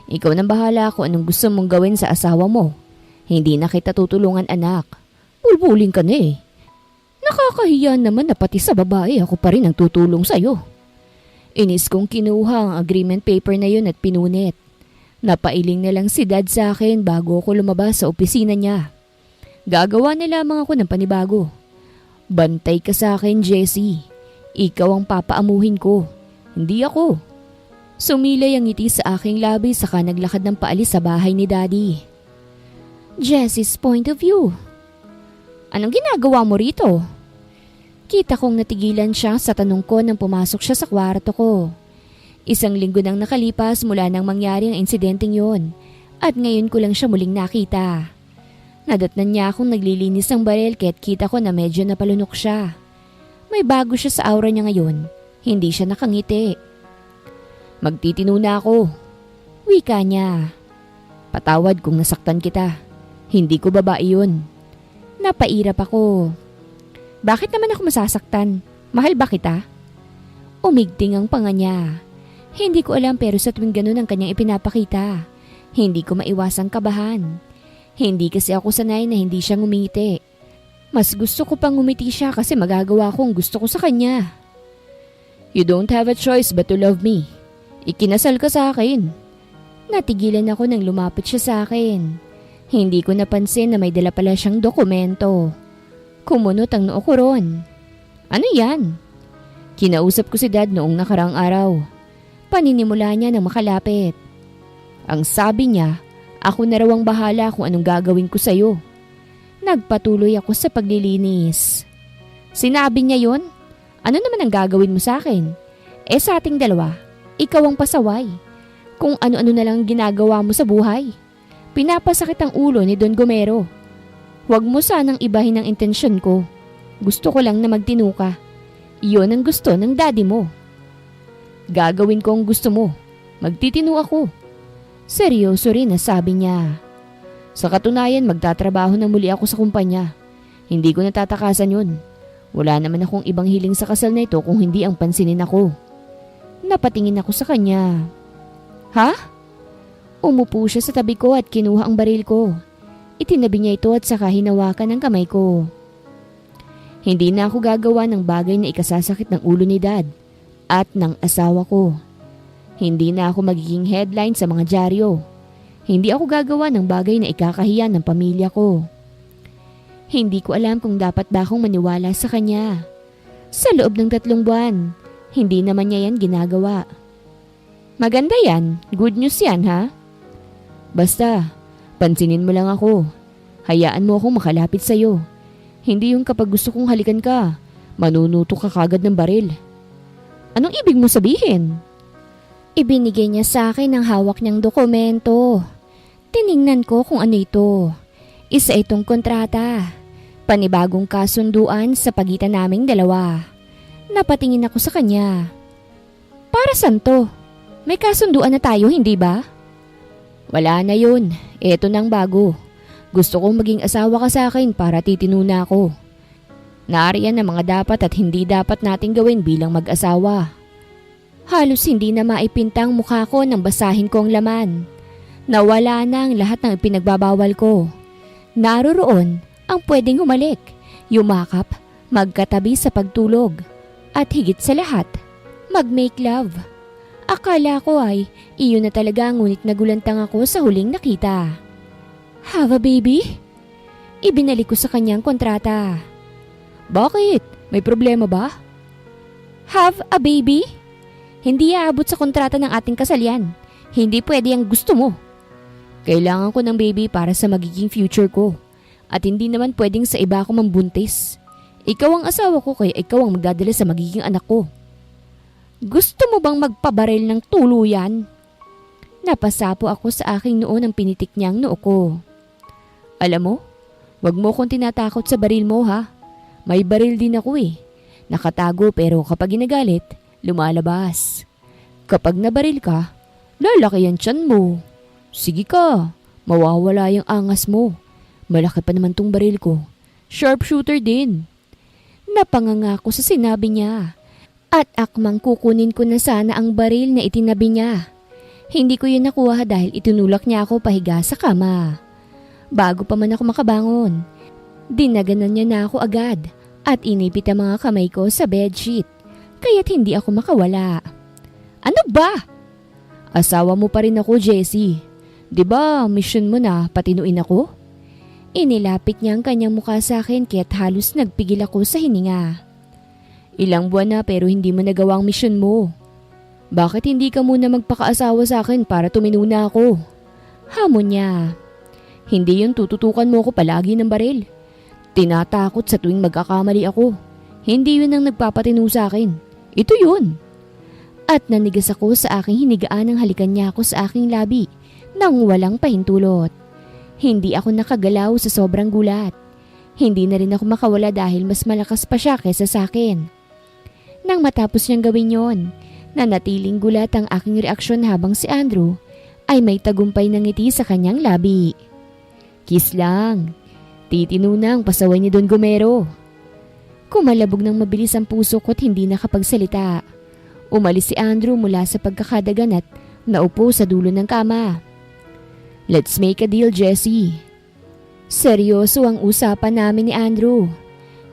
Ikaw nang bahala kung anong gusto mong gawin sa asawa mo. Hindi na kita tutulungan, anak. Bulbulin ka na Nakakahiya naman na pati sa babae ako pa rin ang tutulong sa'yo. Inis kong kinuha ang agreement paper na yun at pinunit. Napailing na lang si Dad sa akin bago ako lumabas sa opisina niya. Gagawa na lamang ako ng panibago. Bantay ka sa akin, Jessie. Ikaw ang papaamuhin ko, hindi ako. Sumilay ang ngiti sa aking labi saka naglakad ng paalis sa bahay ni Daddy. Jessie's point of view. Anong ginagawa mo rito? Kita kong natigilan siya sa tanong ko nang pumasok siya sa kwarto ko. 1 linggo nang nakalipas mula nang mangyari ang insidenteng yon at ngayon ko lang siya muling nakita. Nadatnan niya akong naglilinis ng baril kaya't kita ko na medyo napalunok siya. May bago siya sa aura niya ngayon, hindi siya nakangiti. Magtitino na ako. Wika niya. Patawad kung nasaktan kita. Hindi ko babae yun. Napairap ako. Bakit naman ako masasaktan? Mahal ba kita? Umigting ang panga niya. Hindi ko alam pero sa tuwing ganun ang kanyang ipinapakita, hindi ko maiwasang kabahan. Hindi kasi ako sanay na hindi siya ngumiti. Mas gusto ko pang ngumiti siya kasi magagawa ko ang gusto ko sa kanya. You don't have a choice but to love me. Ikinasal ka sa akin. Natigilan ako nang lumapit siya sa akin. Hindi ko napansin na may dala pala siyang dokumento. Kumunot ang noo ko ron. Ano yan? Kinausap ko si Dad noong nakaraang araw. Paninimula niya nang makalapit. Ang sabi niya, ako na raw ang bahala kung anong gagawin ko sa'yo. Nagpatuloy ako sa paglilinis. Sinabi niya yon? Ano naman ang gagawin mo sa akin? Sa ating dalawa, ikaw ang pasaway. Kung ano-ano na lang ginagawa mo sa buhay. Pinapasakit ang ulo ni Don Gomero. Huwag mo sanang ibahin ang intensyon ko. Gusto ko lang na magtino ka. Iyon ang gusto ng daddy mo. Gagawin ko ang gusto mo. Magtitino ako. Seryoso rin na sabi niya. Sa katunayan, magtatrabaho na muli ako sa kumpanya. Hindi ko natatakasan yun. Wala naman akong ibang hiling sa kasal na ito kung hindi ang pansinin ako. Napatingin ako sa kanya. Ha? Umupo siya sa tabi ko at kinuha ang baril ko. Itinabi niya ito at saka hinawakan ang kamay ko. Hindi na ako gagawa ng bagay na ikasasakit ng ulo ni Dad at ng asawa ko. Hindi na ako magiging headline sa mga dyaryo. Hindi ako gagawa ng bagay na ikakahiya ng pamilya ko. Hindi ko alam kung dapat ba akong maniwala sa kanya. Sa loob ng 3 buwan, hindi naman niya yan ginagawa. Maganda yan. Good news yan, ha? Basta, pansinin mo lang ako. Hayaan mo akong makalapit sa'yo. Hindi yung kapag gusto kong halikan ka, manunuto ka kagad ng baril. Anong ibig mo sabihin? Ibinigay niya sa akin ang hawak niyang dokumento. Tiningnan ko kung ano ito. Isa itong kontrata. Panibagong kasunduan sa pagitan naming dalawa. Napatingin ako sa kanya. Para saan to? May kasunduan na tayo, hindi ba? Wala na yun. Eto nang bago. Gusto kong maging asawa ka sa akin para titinuna ako. Naariyan ang mga dapat at hindi dapat nating gawin bilang mag-asawa. Halos hindi na maipintang mukha ko nang basahin ko ang laman. Nawala na ang lahat ng ipinagbabawal ko. Naroroon ang pwedeng humalik, yumakap, magkatabi sa pagtulog, at higit sa lahat, mag-make love. Akala ko ay iyon na talaga, ngunit nagulantang ako sa huling nakita. Have a baby? Ibinalik ko sa kanyang kontrata. Bakit? May problema ba? Have a baby? Hindi aabot sa kontrata ng ating kasal yan. Hindi pwede ang gusto mo. Kailangan ko ng baby para sa magiging future ko. At hindi naman pwedeng sa iba ako mambuntis. Ikaw ang asawa ko kaya ikaw ang magdadala sa magiging anak ko. Gusto mo bang magpabaril ng tuluyan? Napasapo ako sa aking noo ng pinitik niyang noo ko. Alam mo, wag mo kong tinatakot sa baril mo ha. May baril din ako eh. Nakatago pero kapag ginagalit, lumalabas. Kapag nabaril ka, lalaki ang tiyan mo. Sige ka, mawawala yung angas mo. Malaki pa naman tong baril ko. Sharpshooter din. Napanganga ko sa sinabi niya. At akmang kukunin ko na sana ang baril na itinabi niya. Hindi ko yun nakuha dahil itinulak niya ako pahiga sa kama. Bago pa man ako makabangon, dinaganan niya na ako agad at inipit ang mga kamay ko sa bedsheet. Kaya't hindi ako makawala. Ano ba? Asawa mo pa rin ako, Jessie. 'Di ba, mission mo na patinuin ako? Inilapit niya ang kanyang mukha sa akin kaya't halos nagpigil ako sa hininga. Ilang buwan na pero hindi mo nagawa ang mission mo. Bakit hindi ka muna magpakaasawa sa akin para tuminuna ako? Hamon niya. Hindi yun tututukan mo ko palagi ng baril. Tinatakot sa tuwing magkakamali ako. Hindi yun ang nagpapatinu sa akin. Ito yun. At nanigas ako sa aking hinigaan ng halikan niya ako sa aking labi nang walang pahintulot. Hindi ako nakagalaw sa sobrang gulat. Hindi na rin ako makawala dahil mas malakas pa siya kaysa sa akin. Nang matapos niyang gawin yon, nanatiling gulat ang aking reaksyon habang si Andrew ay may tagumpay ng ngiti sa kanyang labi. Kiss lang. Titino na ang pasaway ni Don Gomero. Kumalabog ng mabilis ang puso ko at hindi nakapagsalita. Umalis si Andrew mula sa pagkakadagan at naupo sa dulo ng kama. Let's make a deal, Jessie. Seryoso ang usapan namin ni Andrew.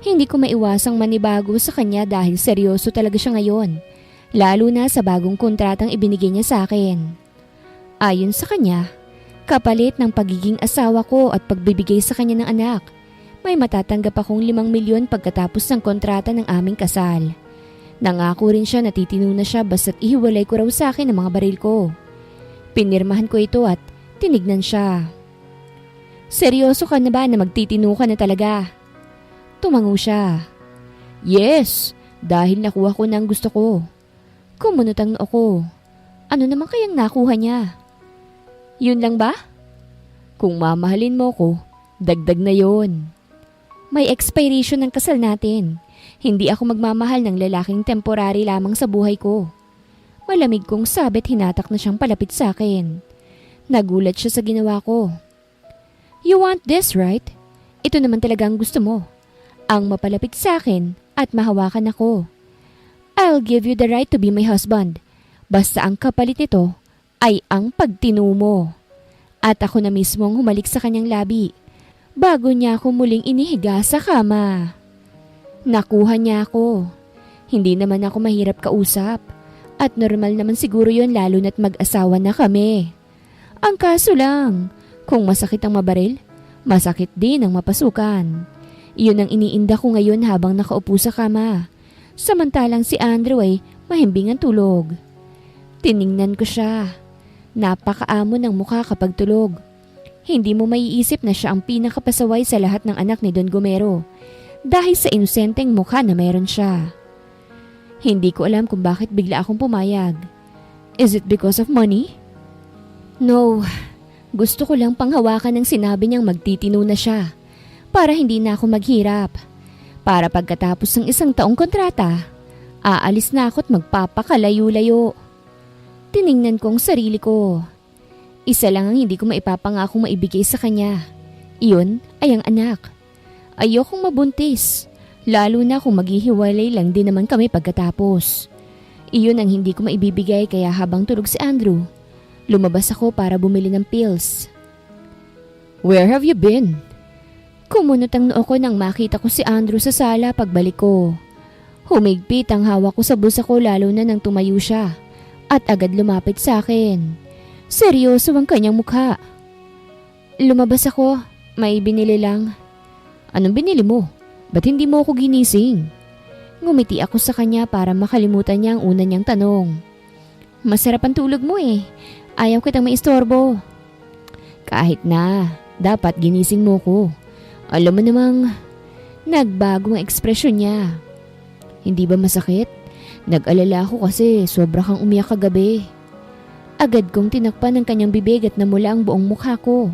Hindi ko maiwasang manibago sa kanya dahil seryoso talaga siya ngayon, lalo na sa bagong kontratang ibinigay niya sa akin. Ayon sa kanya, kapalit ng pagiging asawa ko at pagbibigay sa kanya ng anak, may matatanggap akong 5 milyon pagkatapos ng kontrata ng aming kasal. Nangako rin siya na titino na siya basta't ihiwalay ko raw sa akin ang mga baril ko. Pinirmahan ko ito at tinignan siya. Seryoso ka na ba na magtitino ka na talaga? Tumango siya. Yes, dahil nakuha ko na ang gusto ko. Kumunot ang noo ko. Ano naman kayang nakuha niya? Yun lang ba? Kung mamahalin mo ko, dagdag na yon. May expiration ng kasal natin. Hindi ako magmamahal ng lalaking temporary lamang sa buhay ko. Malamig kong sabit hinatak na siyang palapit sa akin. Nagulat siya sa ginawa ko. You want this, right? Ito naman talaga ang gusto mo. Ang mapalapit sa akin at mahawakan ako. I'll give you the right to be my husband. Basta ang kapalit nito ay ang pagtinu mo. At ako na mismo ang humalik sa kanyang labi bago niya ako muling inihiga sa kama. Nakuha niya ako. Hindi naman ako mahirap kausap. At normal naman siguro yon lalo na't mag-asawa na kami. Ang kaso lang, kung masakit ang mabaril, masakit din ang mapasukan. Iyon ang iniinda ko ngayon habang nakaupo sa kama. Samantalang si Andrew ay mahimbing ang tulog. Tiningnan ko siya. Napakaamo ng mukha kapag tulog. Hindi mo maiisip na siya ang pinakapasaway sa lahat ng anak ni Don Gomero dahil sa inosenteng mukha na meron siya. Hindi ko alam kung bakit bigla akong pumayag. Is it because of money? No, gusto ko lang panghawakan ng sinabi niyang magtitino na siya para hindi na ako maghirap. Para pagkatapos ng 1 taong kontrata, aalis na ako at magpapakalayo-layo. Tiningnan ko ang sarili ko. Isa lang ang hindi ko maipapangakong maibigay sa kanya. Iyon ay ang anak. Ayokong mabuntis. Lalo na kung maghihiwalay lang din naman kami pagkatapos. Iyon ang hindi ko maibibigay kaya habang tulog si Andrew, lumabas ako para bumili ng pills. Where have you been? Kumunot ang noo ko nang makita ko si Andrew sa sala pagbalik ko. Humigpit ang hawak ko sa bulsa ko lalo na nang tumayo siya at agad lumapit sa akin. Seryoso ang kanyang mukha. Lumabas ako, may binili lang. Anong binili mo? Ba't hindi mo ako ginising? Ngumiti ako sa kanya para makalimutan niya ang una niyang tanong. Masarap ang tulog mo eh. Ayaw kitang maistorbo. Kahit na, dapat ginising mo ko. Alam mo namang, nagbago ang ekspresyon niya. Hindi ba masakit? Nag-alala ako kasi sobra kang umiyak kagabi. Agad kong tinakpan ng kanyang bibig at namula ang buong mukha ko.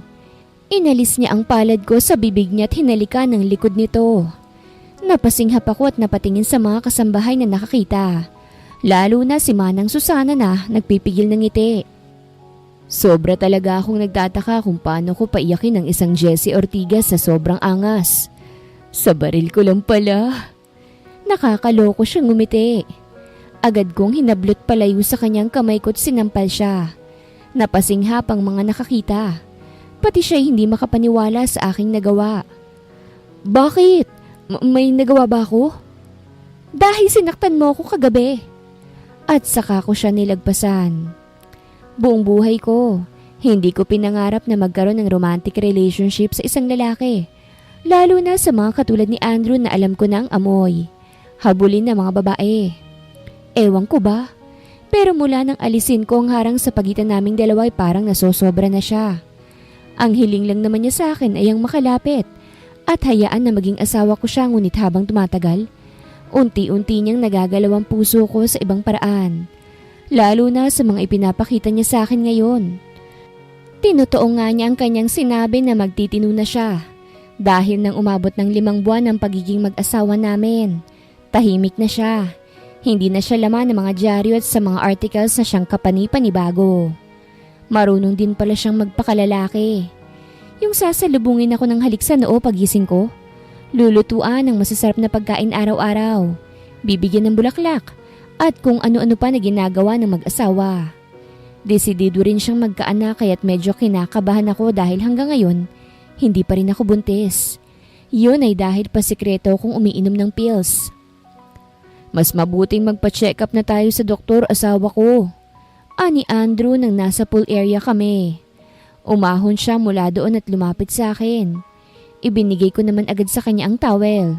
Inalis niya ang palad ko sa bibig niya at hinalikan ng likod nito. Napasinghap ako at napatingin sa mga kasambahay na nakakita. Lalo na si Manang Susana na nagpipigil ng ngiti. Sobra talaga akong nagtataka kung paano ko paiyakin ang isang Jessie Ortigas sa sobrang angas. Sa baril ko lang pala. Nakakaloko siyang ngumiti. Agad kong hinablot palayo sa kanyang kamay ko't sinampal siya. Napasinghap ang mga nakakita. Pati siya hindi makapaniwala sa aking nagawa. Bakit? May nagawa ba ako? Dahil sinaktan mo ako kagabi. At saka ko siya nilagpasan. Buong buhay ko, hindi ko pinangarap na magkaroon ng romantic relationship sa isang lalaki. Lalo na sa mga katulad ni Andrew na alam ko na ang amoy. Habulin na mga babae. Ewan ko ba? Pero mula nang alisin ko ang harang sa pagitan naming dalawa ay parang nasosobra na siya. Ang hiling lang naman niya sa akin ay ang makalapit at hayaan na maging asawa ko siya, ngunit habang tumatagal, unti-unti niyang nagagalaw ang puso ko sa ibang paraan. Lalo na sa mga ipinapakita niya sa akin ngayon. Tinotoo nga niya ang kanyang sinabi na magtitino na siya. Dahil nang umabot ng 5 buwan ng pagiging mag-asawa namin, tahimik na siya. Hindi na siya laman ng mga dyaryo at sa mga articles na siyang kapani-panibago. Marunong din pala siyang magpakalalaki. Yung sasalubungin ako ng halik sa noo pagising ko, lulutuan ng masasarap na pagkain araw-araw, bibigyan ng bulaklak, at kung ano-ano pa na ginagawa ng mag-asawa. Desidido rin siyang magkaanak kaya't medyo kinakabahan ako dahil hanggang ngayon, hindi pa rin ako buntis. Yun ay dahil pa sikreto kong umiinom ng pills. Mas mabuting magpa-check up na tayo sa doktor, asawa ko. Ani Andrew nang nasa pool area kami. Umahon siya mula doon at lumapit sa akin. Ibinigay ko naman agad sa kanya ang towel.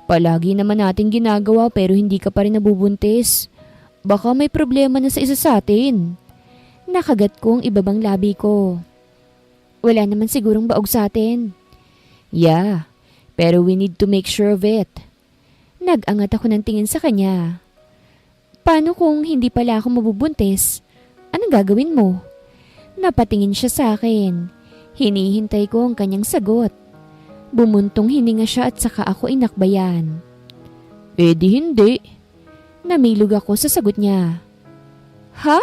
Palagi naman natin ginagawa pero hindi ka pa rin nabubuntis. Baka may problema na sa isa sa atin. Nakagat ko ang ibabang labi ko. Wala naman sigurong baog sa atin. Yeah, pero we need to make sure of it. Nag-angat ako ng tingin sa kanya. Paano kung hindi pala ako mabubuntis? Anong gagawin mo? Napatingin siya sa akin. Hinihintay ko ang kanyang sagot. Bumuntong hininga siya at saka ako inakbayan. Di hindi. Namilog ako sa sagot niya. Ha?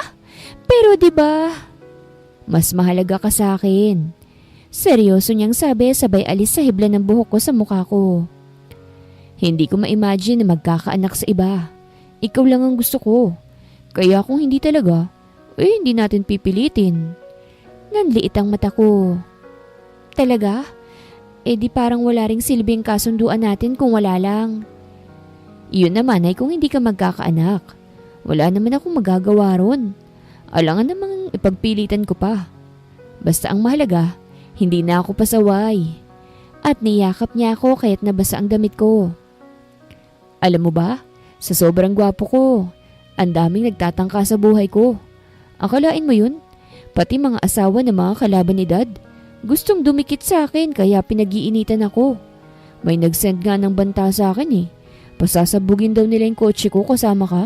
Pero 'di ba? Mas mahalaga ka sa akin. Seryoso niyang sabi sabay alis sa hibla ng buhok ko sa mukha ko. Hindi ko ma-imagine na magkakaanak sa iba. Ikaw lang ang gusto ko. Kaya kung hindi talaga, hindi natin pipilitin. Nanliit ang mata ko. Talaga? Di parang wala ring silbing kasunduan natin kung wala lang. Iyon naman ay kung hindi ka magkakaanak. Wala naman akong magagawa ron. Alangan namang ipagpilitan ko pa. Basta ang mahalaga, hindi na ako pasaway. At niyakap niya ako kaya't nabasa ang damit ko. Alam mo ba, sa sobrang gwapo ko, ang daming nagtatangka sa buhay ko. Akalain mo yun? Pati mga asawa ng mga kalaban ni Dad. Gustong dumikit sa akin kaya pinag-iinitan ako. May nag-send nga ng banta sa akin eh. Pasasabugin daw nila yung kotse ko kasama ka.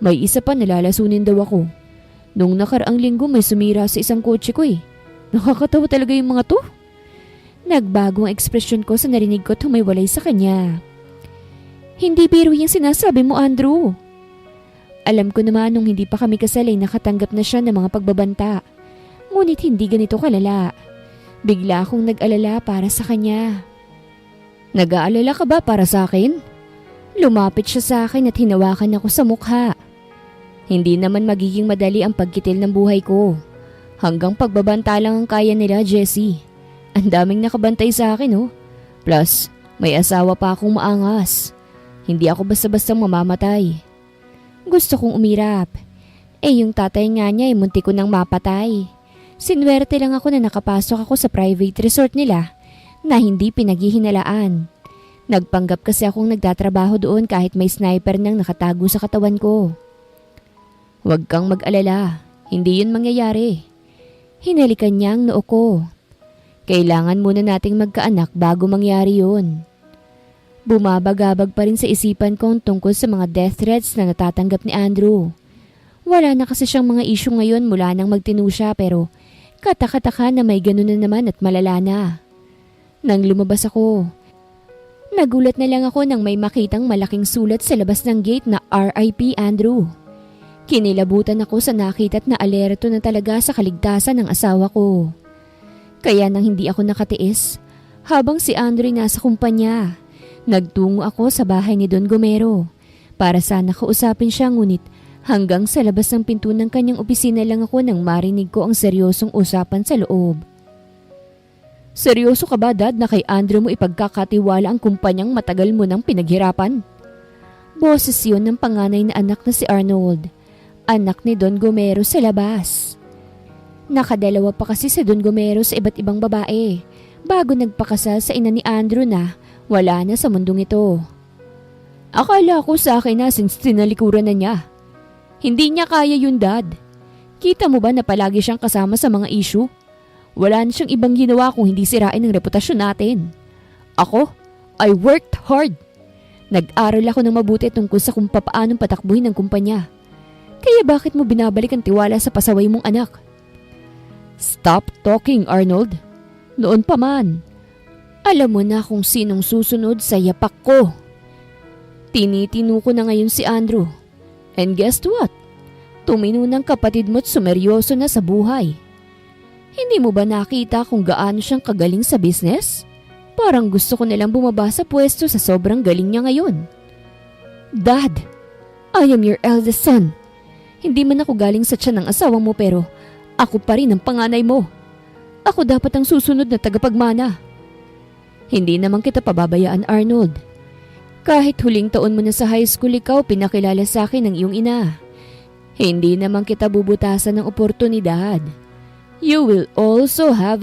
May isa pa nalalasunin daw ako. Nung nakaraang linggo may sumira sa isang kotse ko eh. Nakakatawa talaga yung mga to. Nagbago ang ekspresyon ko sa narinig ko at humiwalay sa kanya. Hindi biro yung sinasabi mo, Andrew. Alam ko naman nung hindi pa kami kasal ay nakatanggap na siya ng mga pagbabanta. Ngunit hindi ganito kalala. Bigla akong nag-alala para sa kanya. Nag-aalala ka ba para sa akin? Lumapit siya sa akin at hinawakan ako sa mukha. Hindi naman magiging madali ang pagkitil ng buhay ko. Hanggang pagbabanta lang ang kaya nila, Jessie. Ang daming nakabantay sa akin, oh. Plus, may asawa pa akong maangas. Hindi ako basta-basta mamamatay. Gusto kong umirap. Yung tatay nga niya ay munti ko nang mapatay. Sinwerte lang ako na nakapasok ako sa private resort nila na hindi pinaghihinalaan. Nagpanggap kasi akong nagtatrabaho doon kahit may sniper nang nakatago sa katawan ko. Huwag kang mag-alala, hindi yun mangyayari. Hinalikan niya ang noo ko. Kailangan muna nating magkaanak bago mangyari yun. Bumabagabag pa rin sa isipan ko tungkol sa mga death threats na natatanggap ni Andrew. Wala na kasi siyang mga issue ngayon mula nang magtinu siya pero katakataka na may ganun na naman at malala na. Nang lumabas ako, nagulat na lang ako nang may makitang malaking sulat sa labas ng gate na RIP Andrew. Kinilabutan ako sa nakita at naalerto na talaga sa kaligtasan ng asawa ko. Kaya nang hindi ako nakatiis, habang si Andrew nasa kumpanya, nagtungo ako sa bahay ni Don Gomero para sana kausapin siya ngunit hanggang sa labas ng pinto ng kanyang opisina lang ako nang marinig ko ang seryosong usapan sa loob. Seryoso ka ba, Dad, na kay Andrew mo ipagkakatiwala ang kumpanyang matagal mo nang pinaghirapan? Boses yun ng panganay na anak na si Arnold. Anak ni Don Gomero sa labas. Nakadalawa pa kasi si Don Gomero sa iba't ibang babae bago nagpakasal sa ina ni Andrew na wala na sa mundong ito. Akala ko sa akin na since tinalikuran na niya. Hindi niya kaya yun, Dad. Kita mo ba na palagi siyang kasama sa mga issue? Wala na siyang ibang ginawa kung hindi sirain ang reputasyon natin. Ako, I worked hard. Nag-aral ako ng mabuti tungkol sa kung papaanong patakbuhin ng kumpanya. Kaya bakit mo binabalik ang tiwala sa pasaway mong anak? Stop talking, Arnold. Noon pa man. Alam mo na kung sinong susunod sa yapak ko. Tinitinu ko na ngayon si Andrew. And guess what? Tumino ng kapatid mo't sumeryoso na sa buhay. Hindi mo ba nakita kung gaano siyang kagaling sa business? Parang gusto ko nalang bumaba sa pwesto sa sobrang galing niya ngayon. Dad, I am your eldest son. Hindi man ako galing sa tiyan ng asawa mo pero ako pa rin ang panganay mo. Ako dapat ang susunod na tagapagmana. Hindi naman kita pababayaan, Arnold. Kahit huling taon mo na sa high school ikaw pinakilala sa akin ng iyong ina. Hindi naman kita bubutasan ng oportunidad. You will also have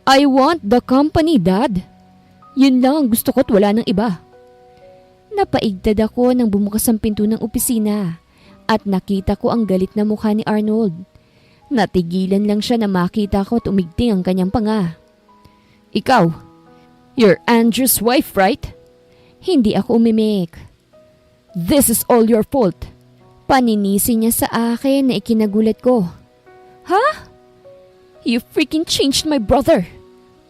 I want the company, Dad. Yun lang ang gusto ko at wala nang iba. Napaigtad ako nang bumukas ang pinto ng opisina at nakita ko ang galit na mukha ni Arnold. Natigilan lang siya na makita ko at umigting ang kanyang panga. Ikaw, you're Andrew's wife, right? Hindi ako umimik. This is all your fault. Paninisi niya sa akin na ikinagulat ko. Ha? You freaking changed my brother.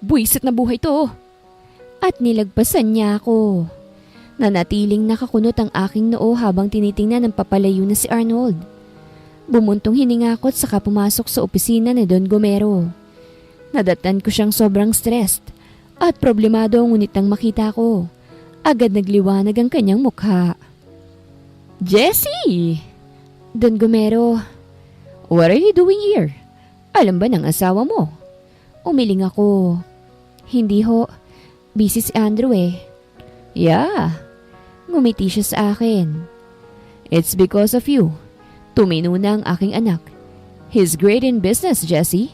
Buwisit na buhay to. At nilagpasan niya ako. Nanatiling nakakunot ang aking noo habang tinitingnan ng papalayo na si Arnold. Bumuntong hininga ako at saka pumasok sa opisina ni Don Gomero. Nadatnan ko siyang sobrang stressed at problemado ngunit nang makita ko, agad nagliwanag ang kanyang mukha. Jessie! Don Gomero, what are you doing here? Alam ba ng asawa mo? Umiling ako. Hindi ho, busy si Andrew eh. Yeah, ngumiti siya sa akin. It's because of you. Tumino na ang aking anak. He's great in business, Jessie.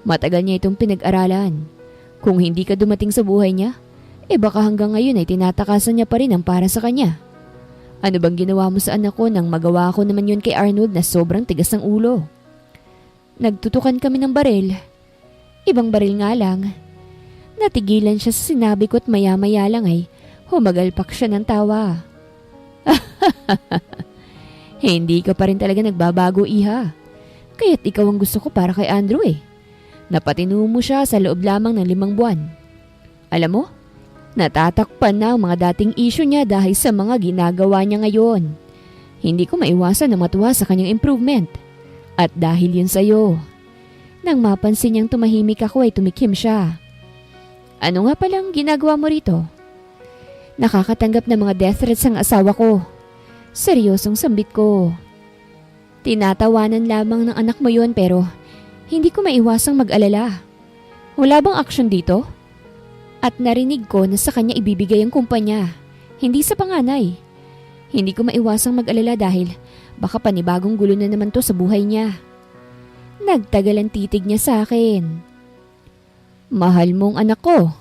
Matagal niya itong pinag-aralan. Kung hindi ka dumating sa buhay niya, baka hanggang ngayon ay tinatakasan niya pa rin ang para sa kanya. Ano bang ginawa mo sa anak ko nang magawa ko naman yun kay Arnold na sobrang tigas ng ulo? Nagtutukan kami ng baril. Ibang baril nga lang. Natigilan siya sa sinabi ko at maya-maya lang ay humagalpak siya ng tawa. Hindi ka pa rin talaga nagbabago, iha. Kaya't ikaw ang gusto ko para kay Andrew eh. Napatino mo siya sa loob lamang ng 5 buwan. Alam mo, natatakpan na ang mga dating issue niya dahil sa mga ginagawa niya ngayon. Hindi ko maiwasan na matuwa sa kanyang improvement. At dahil yun sa'yo. Nang mapansin niyang tumahimik ako ay tumikim siya. Ano nga palang ginagawa mo rito? Nakakatanggap ng mga death threats ang asawa ko. Seryosong sambit ko. Tinatawanan lamang ng anak mo yun pero hindi ko maiwasang mag-alala. Wala bang aksyon dito? At narinig ko na sa kanya ibibigay ang kumpanya, hindi sa panganay. Hindi ko maiwasang mag-alala dahil baka panibagong gulo na naman to sa buhay niya. Nagtagal ang titig niya sa akin. Mahal mong anak ko?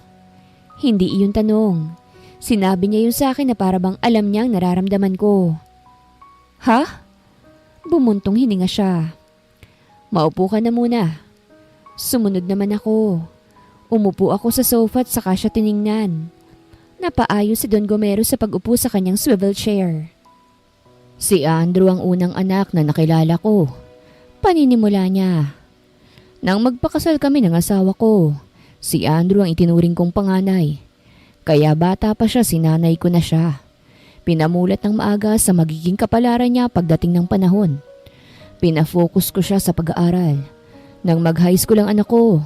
Hindi iyon tanong. Sinabi niya yun sa akin na para bang alam niya ang nararamdaman ko. Ha? Bumuntong hininga siya. Maupo ka na muna. Sumunod naman ako. Umupo ako sa sofa at saka siya tiningnan. Napaayos si Don Gomero sa pag-upo sa kanyang swivel chair. Si Andrew ang unang anak na nakilala ko. Paninimula niya. Nang magpakasal kami ng asawa ko, si Andrew ang itinuring kong panganay. Kaya bata pa siya, sinanay ko na siya. Pinamulat ng maaga sa magiging kapalaran niya pagdating ng panahon. Pinafocus ko siya sa pag-aaral. Nang mag-high school ang anak ko,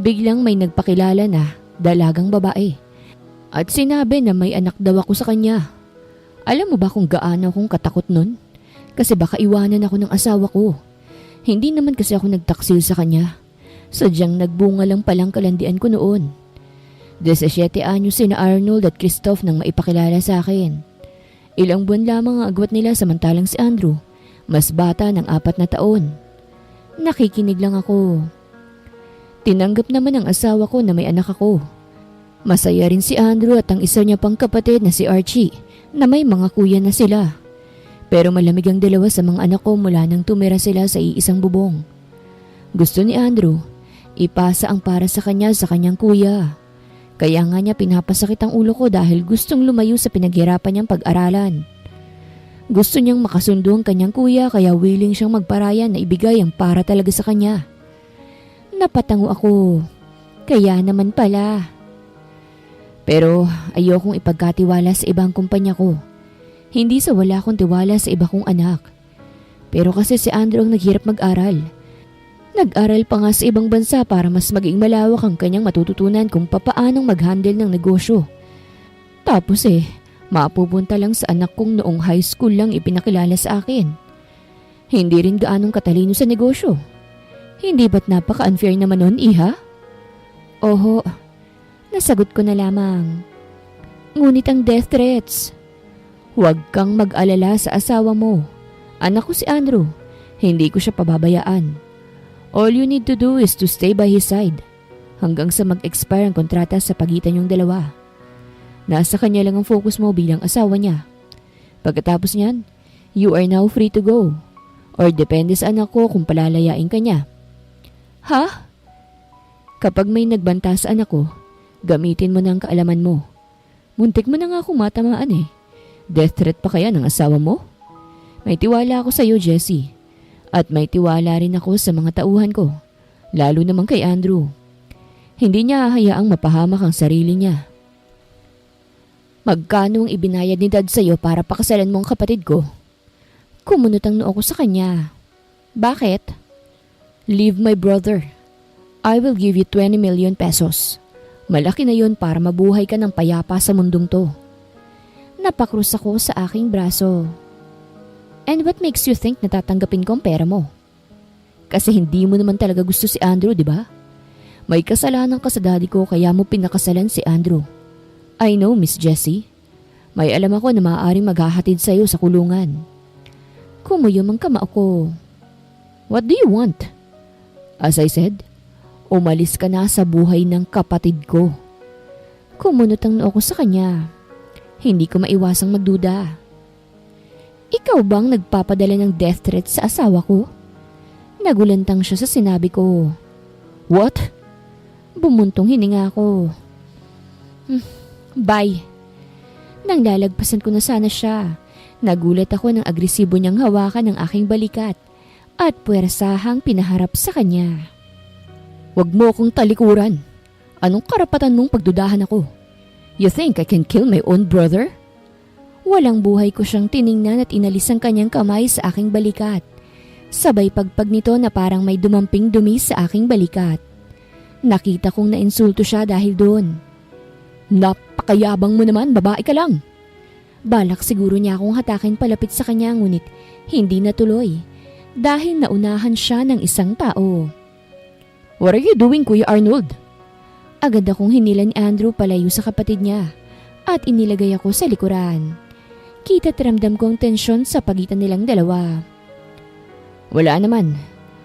biglang may nagpakilala na dalagang babae. At sinabi na may anak daw ako sa kanya. Alam mo ba kung gaano akong katakot nun? Kasi baka iwanan ako ng asawa ko. Hindi naman kasi ako nagtaksil sa kanya. Sadyang nagbunga lang palang kalandian ko noon. 17 anyos sina Arnold at Christoph nang maipakilala sa akin. Ilang buwan lamang ang agwat nila samantalang si Andrew, mas bata ng 4 na taon. Nakikinig lang ako. Tinanggap naman ng asawa ko na may anak ako. Masaya rin si Andrew at ang isa niya pang kapatid na si Archie na may mga kuya na sila. Pero malamig ang dalawa sa mga anak ko mula nang tumira sila sa iisang bubong. Gusto ni Andrew, ipasa ang para sa kanyang kuya. Kaya nga niya pinapasakit ang ulo ko dahil gustong lumayo sa pinaghirapan niyang pag-aralan. Gusto niyang makasundo ang kanyang kuya kaya willing siyang magparaya na ibigay ang para talaga sa kanya. Napatango ako. Kaya naman pala. Pero ayokong ipagkatiwala sa ibang kumpanya ko. Hindi sa wala akong tiwala sa iba kong anak. Pero kasi si Andrew ang naghirap mag-aral. Nag-aral pa nga sa ibang bansa para mas maging malawak ang kanyang matututunan kung papaanong mag-handle ng negosyo. Tapos mapupunta lang sa anak kong noong high school lang ipinakilala sa akin. Hindi rin gaanong katalino sa negosyo. Hindi ba't napaka-unfair naman nun, iha? Oho, nasagot ko na lamang. Ngunit ang death threats. Huwag kang mag-alala sa asawa mo. Anak ko si Andrew, hindi ko siya pababayaan. All you need to do is to stay by his side hanggang sa mag-expire ang kontrata sa pagitan yung dalawa. Nasa kanya lang ang focus mo bilang asawa niya. Pagkatapos niyan, you are now free to go. Or depende sa anak ko kung palalayain ka niya. Ha? Kapag may nagbanta sa anak ko, gamitin mo na ang kaalaman mo. Muntik mo na nga akong matamaan Death threat pa kaya ng asawa mo? May tiwala ako sa iyo, Jessie. At may tiwala rin ako sa mga tauhan ko, lalo naman kay Andrew. Hindi niya hayaang mapahamak ang sarili niya. Magkano ang ibinayad ni Dad sa'yo para pakasalan mo ang kapatid ko? Kumunot ang noo ko sa kanya. Bakit? Leave my brother. I will give you 20 million pesos. Malaki na yon para mabuhay ka ng payapa sa mundong to. Napakrus ako sa aking braso. And what makes you think na tatanggapin ko ang pera mo? Kasi hindi mo naman talaga gusto si Andrew, di ba? May kasalanan ka sa daddy ko kaya mo pinakasalan si Andrew. I know, Miss Jessie. May alam ako na maaaring maghahatid sa'yo sa kulungan. Kumuyom ang kamao ko. What do you want? As I said, umalis ka na sa buhay ng kapatid ko. Kumunot ang noo ko sa kanya. Hindi ko maiwasang magduda. Ikaw bang nagpapadala ng death threat sa asawa ko? Nagulantang siya sa sinabi ko. What? Bumuntong hininga ko. Bye. Nang lalagpasan ko na sana siya, nagulat ako ng agresibo niyang hawakan ng aking balikat at puwersahang pinaharap sa kanya. Huwag mo akong talikuran. Anong karapatan mong pagdudahan ako? You think I can kill my own brother? Walang buhay ko siyang tiningnan at inalis ang kanyang kamay sa aking balikat. Sabay pagpag nito na parang may dumamping dumi sa aking balikat. Nakita kong nainsulto siya dahil doon. Napakayabang mo naman, babae ka lang. Balak siguro niya akong hatakin palapit sa kanya ngunit hindi natuloy dahil naunahan siya ng isang tao. What are you doing, Kuya Arnold? Agad akong hinila ni Andrew palayo sa kapatid niya at inilagay ako sa likuran. Kita't ramdam ko ang tensyon sa pagitan nilang dalawa. Wala naman.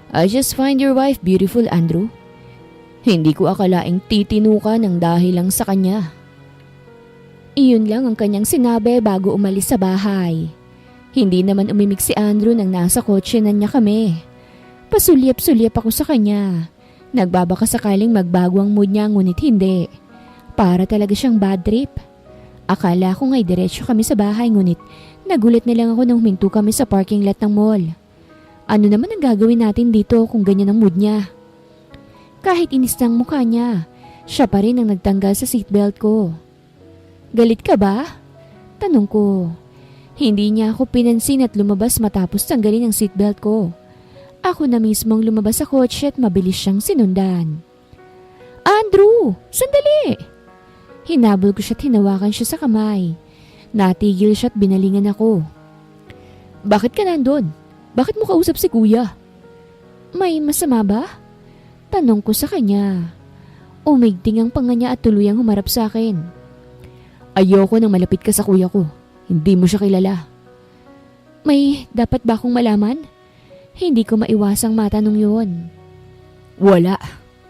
I just find your wife beautiful, Andrew. Hindi ko akalaing titino ka ng dahil lang sa kanya. Iyon lang ang kanyang sinabi bago umalis sa bahay. Hindi naman umimik si Andrew nang nasa kotse na niya kami. Pasulyap-sulyap ako sa kanya. Nagbabaka sakaling magbago ang mood niya ngunit hindi. Para talaga siyang bad trip. Akala ko nga'y diretso kami sa bahay ngunit nagulat na lang ako nang huminto kami sa parking lot ng mall. Ano naman ang gagawin natin dito kung ganyan ang mood niya? Kahit inis ng mukha niya, siya pa rin ang nagtanggal sa seatbelt ko. Galit ka ba? Tanong ko. Hindi niya ako pinansin at lumabas matapos tanggalin ang seatbelt ko. Ako na mismong lumabas sa kotse at mabilis siyang sinundan. Andrew! Sandali! Hinabol ko siya at hinawakan siya sa kamay. Natigil siya at binalingan ako. Bakit ka nandun? Bakit mo kausap si kuya? May masama ba? Tanong ko sa kanya. Umigting ang panga niya at tuluyang humarap sa akin. Ayoko nang malapit ka sa kuya ko. Hindi mo siya kilala. May dapat ba akong malaman? Hindi ko maiwasang matanong yun. Wala.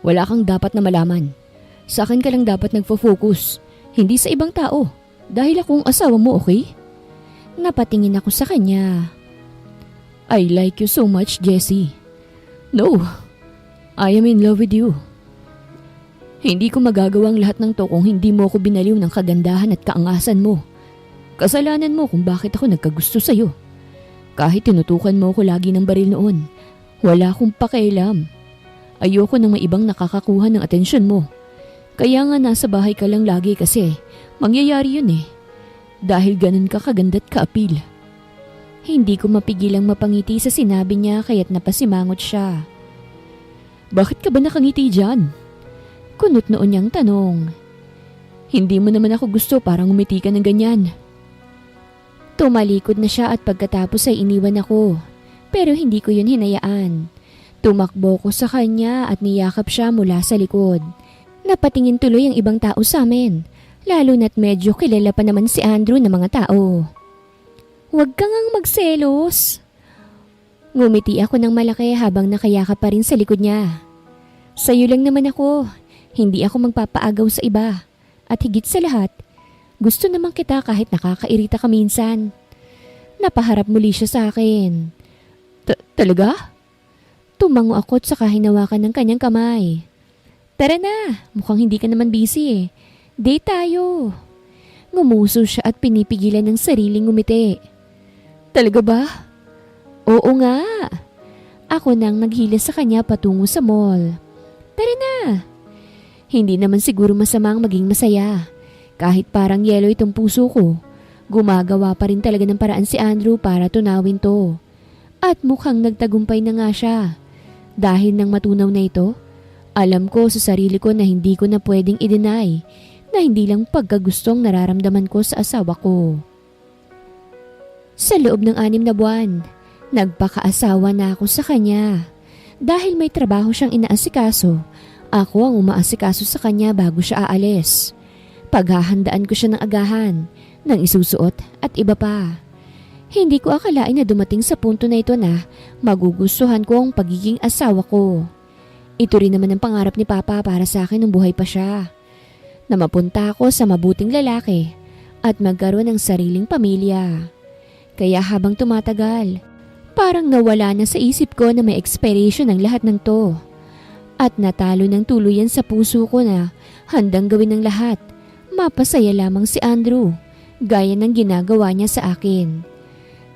Wala kang dapat na malaman. Sa akin ka lang dapat nagfo-focus. Hindi sa ibang tao. Dahil akong asawa mo, okay? Napatingin ako sa kanya. I like you so much, Jessie. No. I am in love with you. Hindi ko magagawang lahat ng to kung hindi mo ako binaliw ng kagandahan at kaangasan mo. Kasalanan mo kung bakit ako nagkagusto sa'yo. Kahit tinutukan mo ako lagi ng baril noon, wala akong pakialam. Ayoko nang may ibang nakakakuha ng atensyon mo. Kaya nga nasa bahay ka lang lagi kasi mangyayari yun eh. Dahil ganun ka kaganda't kaapil. Hindi ko mapigilang mapangiti sa sinabi niya kaya't napasimangot siya. Bakit ka ba nakangiti dyan? Kunot noon niyang tanong. Hindi mo naman ako gusto parang umiti ka ng ganyan. Tumalikod na siya at pagkatapos ay iniwan ako. Pero hindi ko yun hinayaan. Tumakbo ko sa kanya at niyakap siya mula sa likod. Napatingin tuloy ang ibang tao sa amin. Lalo na't medyo kilala pa naman si Andrew ng mga tao. Huwag kang ngang magselos. Ngumiti ako ng malaki habang nakayakap pa rin sa likod niya. Sa'yo lang naman ako. Hindi ako magpapaagaw sa iba. At higit sa lahat, gusto naman kita kahit nakakairita ka minsan. Napaharap muli siya sa akin. Talaga? Tumango ako at saka hinawakan ng kanyang kamay. Tara na, mukhang hindi ka naman busy eh. Date tayo. Ngumuso siya at pinipigilan ng sariling ngumiti. Talaga ba? Oo nga. Ako nang naghila sa kanya patungo sa mall. Tara na. Hindi naman siguro masamang maging masaya. Kahit parang yelo itong puso ko, gumagawa pa rin talaga ng paraan si Andrew para tunawin to. At mukhang nagtagumpay na nga siya. Dahil nang matunaw na ito, Alam ko sa sarili ko na hindi ko na pwedeng i-deny na hindi lang pagkagustong nararamdaman ko sa asawa ko. Sa loob ng 6 na buwan, nagpakaasawa na ako sa kanya. Dahil may trabaho siyang inaasikaso, ako ang umaasikaso sa kanya bago siya aalis. Paghahandaan ko siya ng agahan, ng isusuot at iba pa. Hindi ko akalain na dumating sa punto na ito na magugustuhan ko ang pagiging asawa ko. Ito rin naman ang pangarap ni Papa para sa akin nung buhay pa siya. Na mapunta ako sa mabuting lalaki at magkaroon ng sariling pamilya. Kaya habang tumatagal, parang nawala na sa isip ko na may expiration ng lahat ng to. At natalo ng tuluyan sa puso ko na handang gawin ng lahat. Mapasaya lamang si Andrew, gaya ng ginagawa niya sa akin.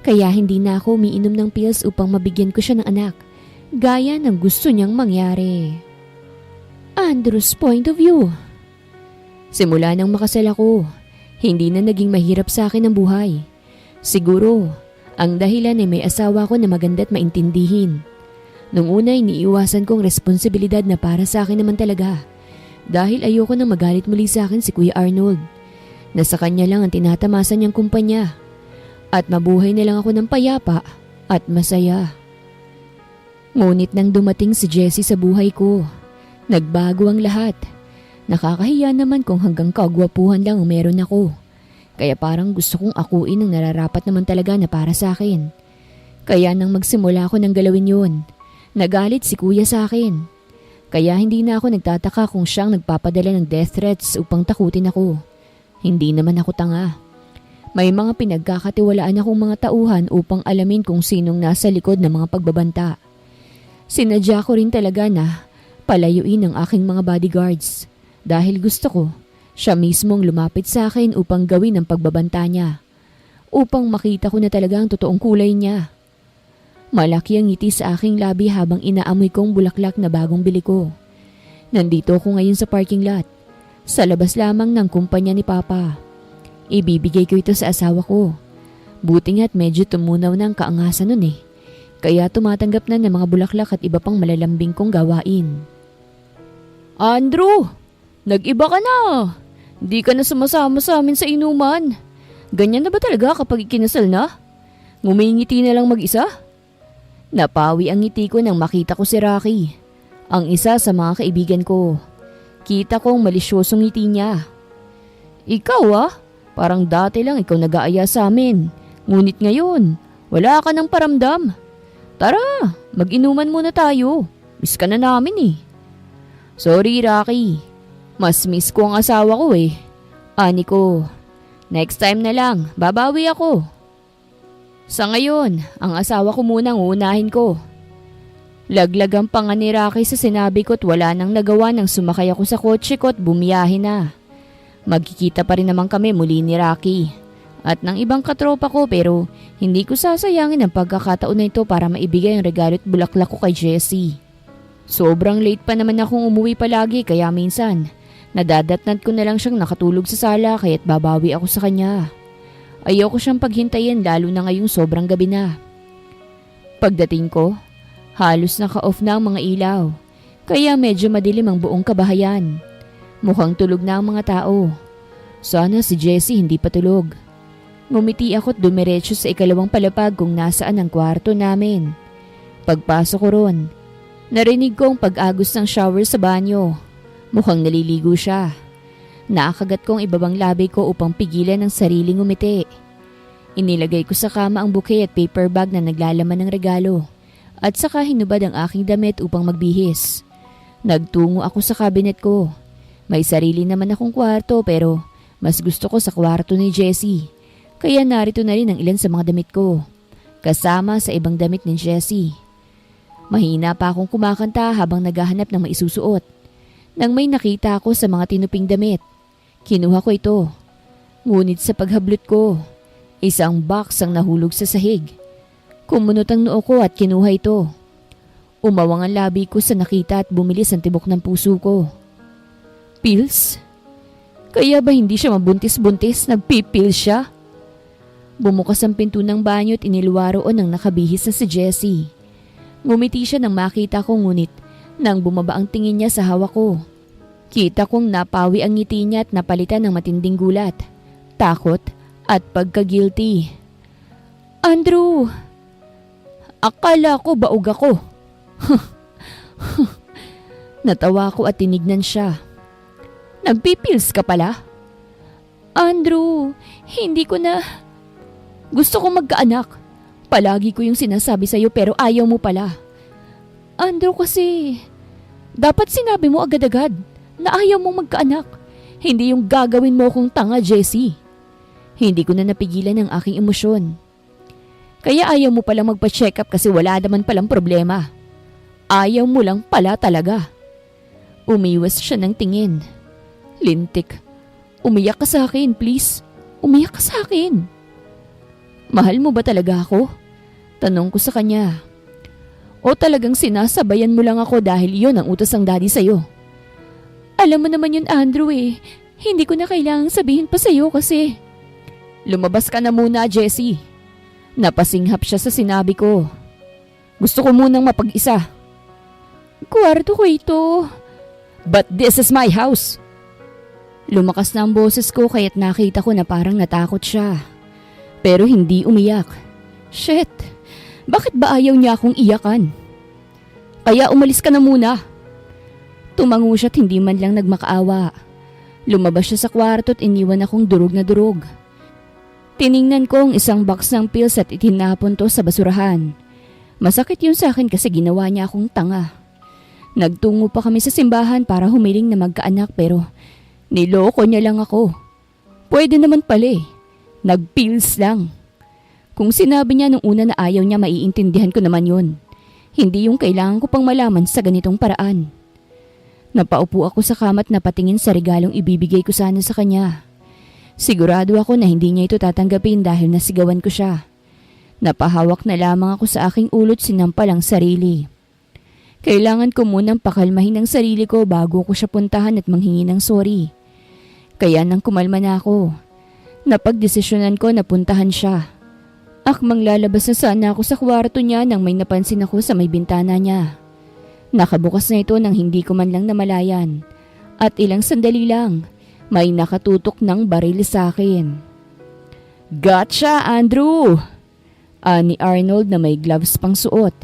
Kaya hindi na ako umiinom ng pills upang mabigyan ko siya ng anak, gaya ng gusto niyang mangyari. Andrew's point of view. Simula nang makasal ako, hindi na naging mahirap sa akin ang buhay. Siguro, ang dahilan ay may asawa ko na maganda at maintindihin. Nung una iniiwasan kong responsibilidad na para sa akin naman talaga. Dahil ayoko nang magalit muli sa akin si Kuya Arnold. Na sa kanya lang ang tinatamasan niyang kumpanya. At mabuhay na lang ako ng payapa at masaya. Ngunit nang dumating si Jessie sa buhay ko, nagbago ang lahat. Nakakahiya naman kung hanggang kagwapuhan lang ang meron ako. Kaya parang gusto kong akuin ang nararapat naman talaga na para sa akin. Kaya nang magsimula ako ng galawin yun, nagalit si Kuya sa akin. Kaya hindi na ako nagtataka kung siyang nagpapadala ng death threats upang takutin ako. Hindi naman ako tanga. May mga pinagkakatiwalaan akong mga tauhan upang alamin kung sinong nasa likod ng mga pagbabanta. Sinadya ko rin talaga na palayuin ang aking mga bodyguards dahil gusto ko siya mismong lumapit sa akin upang gawin ang pagbabanta niya. Upang makita ko na talaga ang totoong kulay niya. Malaki ang ngiti sa aking labi habang inaamoy kong bulaklak na bagong bili ko. Nandito ako ngayon sa parking lot. Sa labas lamang ng kumpanya ni Papa. Ibibigay ko ito sa asawa ko. Buti nga't medyo tumunaw na ang kaangasan nun eh. Kaya tumatanggap na ng mga bulaklak at iba pang malalambing kong gawain. Andrew! Nag-iba ka na! Di ka na sumasama sa amin sa inuman. Ganyan na ba talaga kapag ikinasal na? Ngumingiti na lang mag-isa? Napawi ang ngiti ko nang makita ko si Rocky, ang isa sa mga kaibigan ko. Kita kong malisyosong ngiti niya. Ikaw parang dati lang ikaw nag-aaya sa amin. Ngunit ngayon, wala ka ng paramdam. Tara, mag-inuman muna tayo. Miss ka na namin eh. Sorry Rocky, mas miss ko ang asawa ko eh. Ani ko, next time na lang, babawi ako. Sa ngayon, ang asawa ko munang uunahin ko. Laglag ang panga ni Rocky sa sinabi ko at wala nang nagawa nang sumakay ako sa kotse ko at bumiyahe na. Magkikita pa rin naman kami muli ni Rocky at ng ibang katropa ko pero hindi ko sasayangin ang pagkakataon na ito para maibigay ang regalo at bulaklak ko kay Jessie. Sobrang late pa naman akong umuwi palagi kaya minsan nadadatnat ko na lang siyang nakatulog sa sala kaya't babawi ako sa kanya. Ayoko siyang paghintayin lalo na ngayong sobrang gabi na. Pagdating ko, halos naka-off na ang mga ilaw kaya medyo madilim ang buong kabahayan. Mukhang tulog na ang mga tao. Sana si Jessie hindi pa tulog. Ngumiti ako at dumiretso sa ikalawang palapag kung nasaan ang kwarto namin. Pagpasok ko ron, narinig ko ang pag-agos ng shower sa banyo. Mukhang naliligo siya. Nakakagat ko ang ibabang labi ko upang pigilan ang sariling ngumiti. Inilagay ko sa kama ang bouquet at paper bag na naglalaman ng regalo. At saka hinubad ang aking damit upang magbihis. Nagtungo ako sa cabinet ko. May sarili naman akong kwarto pero mas gusto ko sa kwarto ni Jessie. Kaya narito na rin ang ilan sa mga damit ko. Kasama sa ibang damit ni Jessie. Mahina pa akong kumakanta habang naghahanap ng maisusuot. Nang may nakita ako sa mga tinuping damit, kinuha ko ito. Ngunit sa paghablot ko, isang box ang nahulog sa sahig. Kumunot ang noo ko at kinuha ito. Umawang ang labi ko sa nakita at bumilis ang tibok ng puso ko. Pills? Kaya ba hindi siya mabuntis-buntis? Nagpipills siya? Bumukas ang pinto ng banyo at iniluwa roon ang nakabihis na si Jessie. Ngumiti siya nang makita ko ngunit Nang bumaba ang tingin niya sa hawak ko, kita kong napawi ang ngiti niya at napalitan ng matinding gulat, takot at pagka-guilty. Andrew! Akala ko baog ako. Natawa ko at tinignan siya. Nagpipils ka pala? Andrew, hindi ko na... Gusto kong magkaanak. Palagi ko yung sinasabi sa'yo pero ayaw mo pala. Andrew kasi... Dapat sinabi mo agad-agad na ayaw mong magkaanak. Hindi yung gagawin mo kong tanga, Jessie. Hindi ko na napigilan ang aking emosyon. Kaya ayaw mo palang magpa-check up kasi wala naman palang problema. Ayaw mo lang pala talaga. Umiwas siya ng tingin. Lintik. Umiyak ka sa akin, please. Umiyak ka sa akin. Mahal mo ba talaga ako? Tanong ko sa kanya. O talagang sinasabayan mo lang ako dahil iyon ang utos ng daddy sa'yo? Alam mo naman yun, Andrew eh. Hindi ko na kailangang sabihin pa sa'yo kasi... Lumabas ka na muna, Jessie. Napasinghap siya sa sinabi ko. Gusto ko munang mapag-isa. Kwarto ko ito. But this is my house. Lumakas na ang boses ko kaya't nakita ko na parang natakot siya. Pero hindi umiyak. Shit, bakit ba ayaw niya akong iyakan? Kaya umalis ka na muna. Tumango siya at hindi man lang nagmakaawa. Lumabas siya sa kwarto at iniwan akong durog na durog. Tiningnan ko ang isang box ng pills at itinapon to sa basurahan. Masakit yun sa akin kasi ginawa niya akong tanga. Nagtungo pa kami sa simbahan para humiling na magkaanak pero niloko niya lang ako. Pwede naman pala eh. Nag-pills lang. Kung sinabi niya nung una na ayaw niya, maiintindihan ko naman yun. Hindi yung kailangan ko pang malaman sa ganitong paraan. Napaupo ako sa kama at napatingin sa regalong ibibigay ko sana sa kanya. Sigurado ako na hindi niya ito tatanggapin dahil nasigawan ko siya. Napahawak na lamang ako sa aking ulo at sinampal ang sarili. Kailangan ko munang pakalmahin ang sarili ko bago ko siya puntahan at manghingi ng sorry. Kaya nang kumalma na ako, napagdesisyonan ko na puntahan siya. Akmang lalabas na sana ako sa kwarto niya nang may napansin ako sa may bintana niya. Nakabukas na ito nang hindi ko man lang namalayan. At ilang sandali lang, may nakatutok ng baril sa akin. Gotcha, Andrew! Ani Arnold na may gloves pang suot.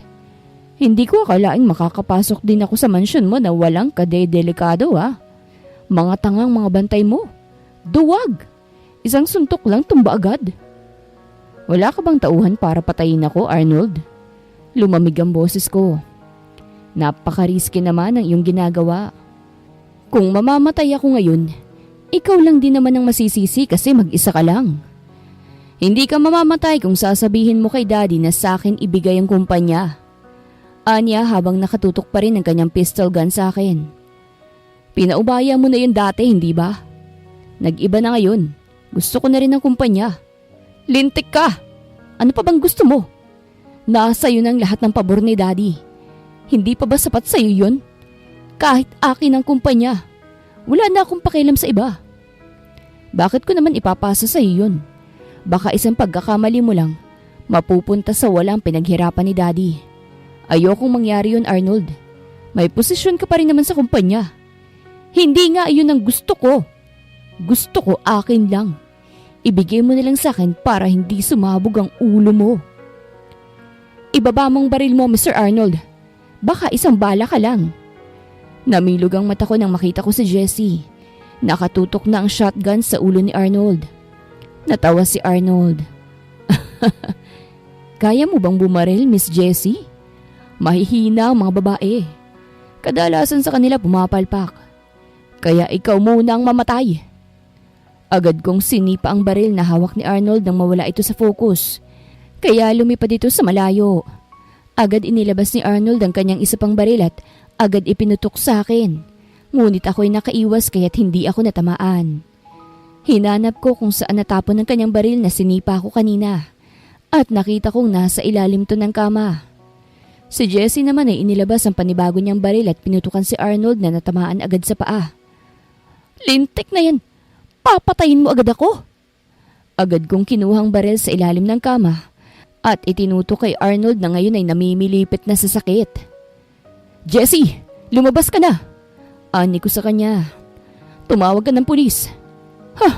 Hindi ko akalaing makakapasok din ako sa mansyon mo na walang kade-delikado ha. Mga tangang mga bantay mo. Duwag! Isang suntok lang tumba agad. Wala ka bang tauhan para patayin ako, Arnold? Lumamig ang boses ko. Napaka-risky naman ang iyong ginagawa. Kung mamamatay ako ngayon, ikaw lang din naman ang masisisi kasi mag-isa ka lang. Hindi ka mamamatay kung sasabihin mo kay daddy na sa akin ibigay ang kumpanya. Anya habang nakatutok pa rin ang kanyang pistol gun sa akin. Pinaubaya mo na yun dati, hindi ba? Nag-iba na ngayon. Gusto ko na rin ang kumpanya. Lintik ka! Ano pa bang gusto mo? Nasa iyo ng lahat ng pabor ni daddy. Hindi pa ba sapat sa iyo yun? Kahit akin ang kumpanya. Wala na akong pakialam sa iba. Bakit ko naman ipapasa sa iyo yun? Baka isang pagkakamali mo lang, mapupunta sa walang pinaghirapan ni daddy. Ayokong mangyari yun, Arnold. May posisyon ka pa rin naman sa kumpanya. Hindi nga iyon ang gusto ko. Gusto ko akin lang. Ibigay mo na lang sa akin para hindi sumabog ang ulo mo. Ibaba mong baril mo, Mr. Arnold. Baka isang bala ka lang. Namilog ang mata ko nang makita ko si Jessie. Nakatutok na ang shotgun sa ulo ni Arnold. Natawa si Arnold. Kaya mo bang bumaril, Miss Jessie? Mahihina ang mga babae. Kadalasan sa kanila pumapalpak. Kaya ikaw muna ang mamatay. Agad kong sinipa ang baril na hawak ni Arnold nang mawala ito sa focus. Kaya lumipad ito sa malayo. Agad inilabas ni Arnold ang kanyang isa pang baril at agad ipinutok sa akin. Ngunit ako'y nakaiwas kaya't hindi ako natamaan. Hinanap ko kung saan natapon ang kanyang baril na sinipa ko kanina. At nakita kong nasa ilalim to ng kama. Si Jessie naman ay inilabas ang panibago niyang baril at pinutukan si Arnold na natamaan agad sa paa. Lintik na yan! Papatayin mo agad ako! Agad kong kinuhang baril sa ilalim ng kama at itinutok kay Arnold na ngayon ay namimilipit na sa sakit. Jessie! Lumabas ka na! Ani ko sa kanya. Tumawag ka ng pulis. Ha!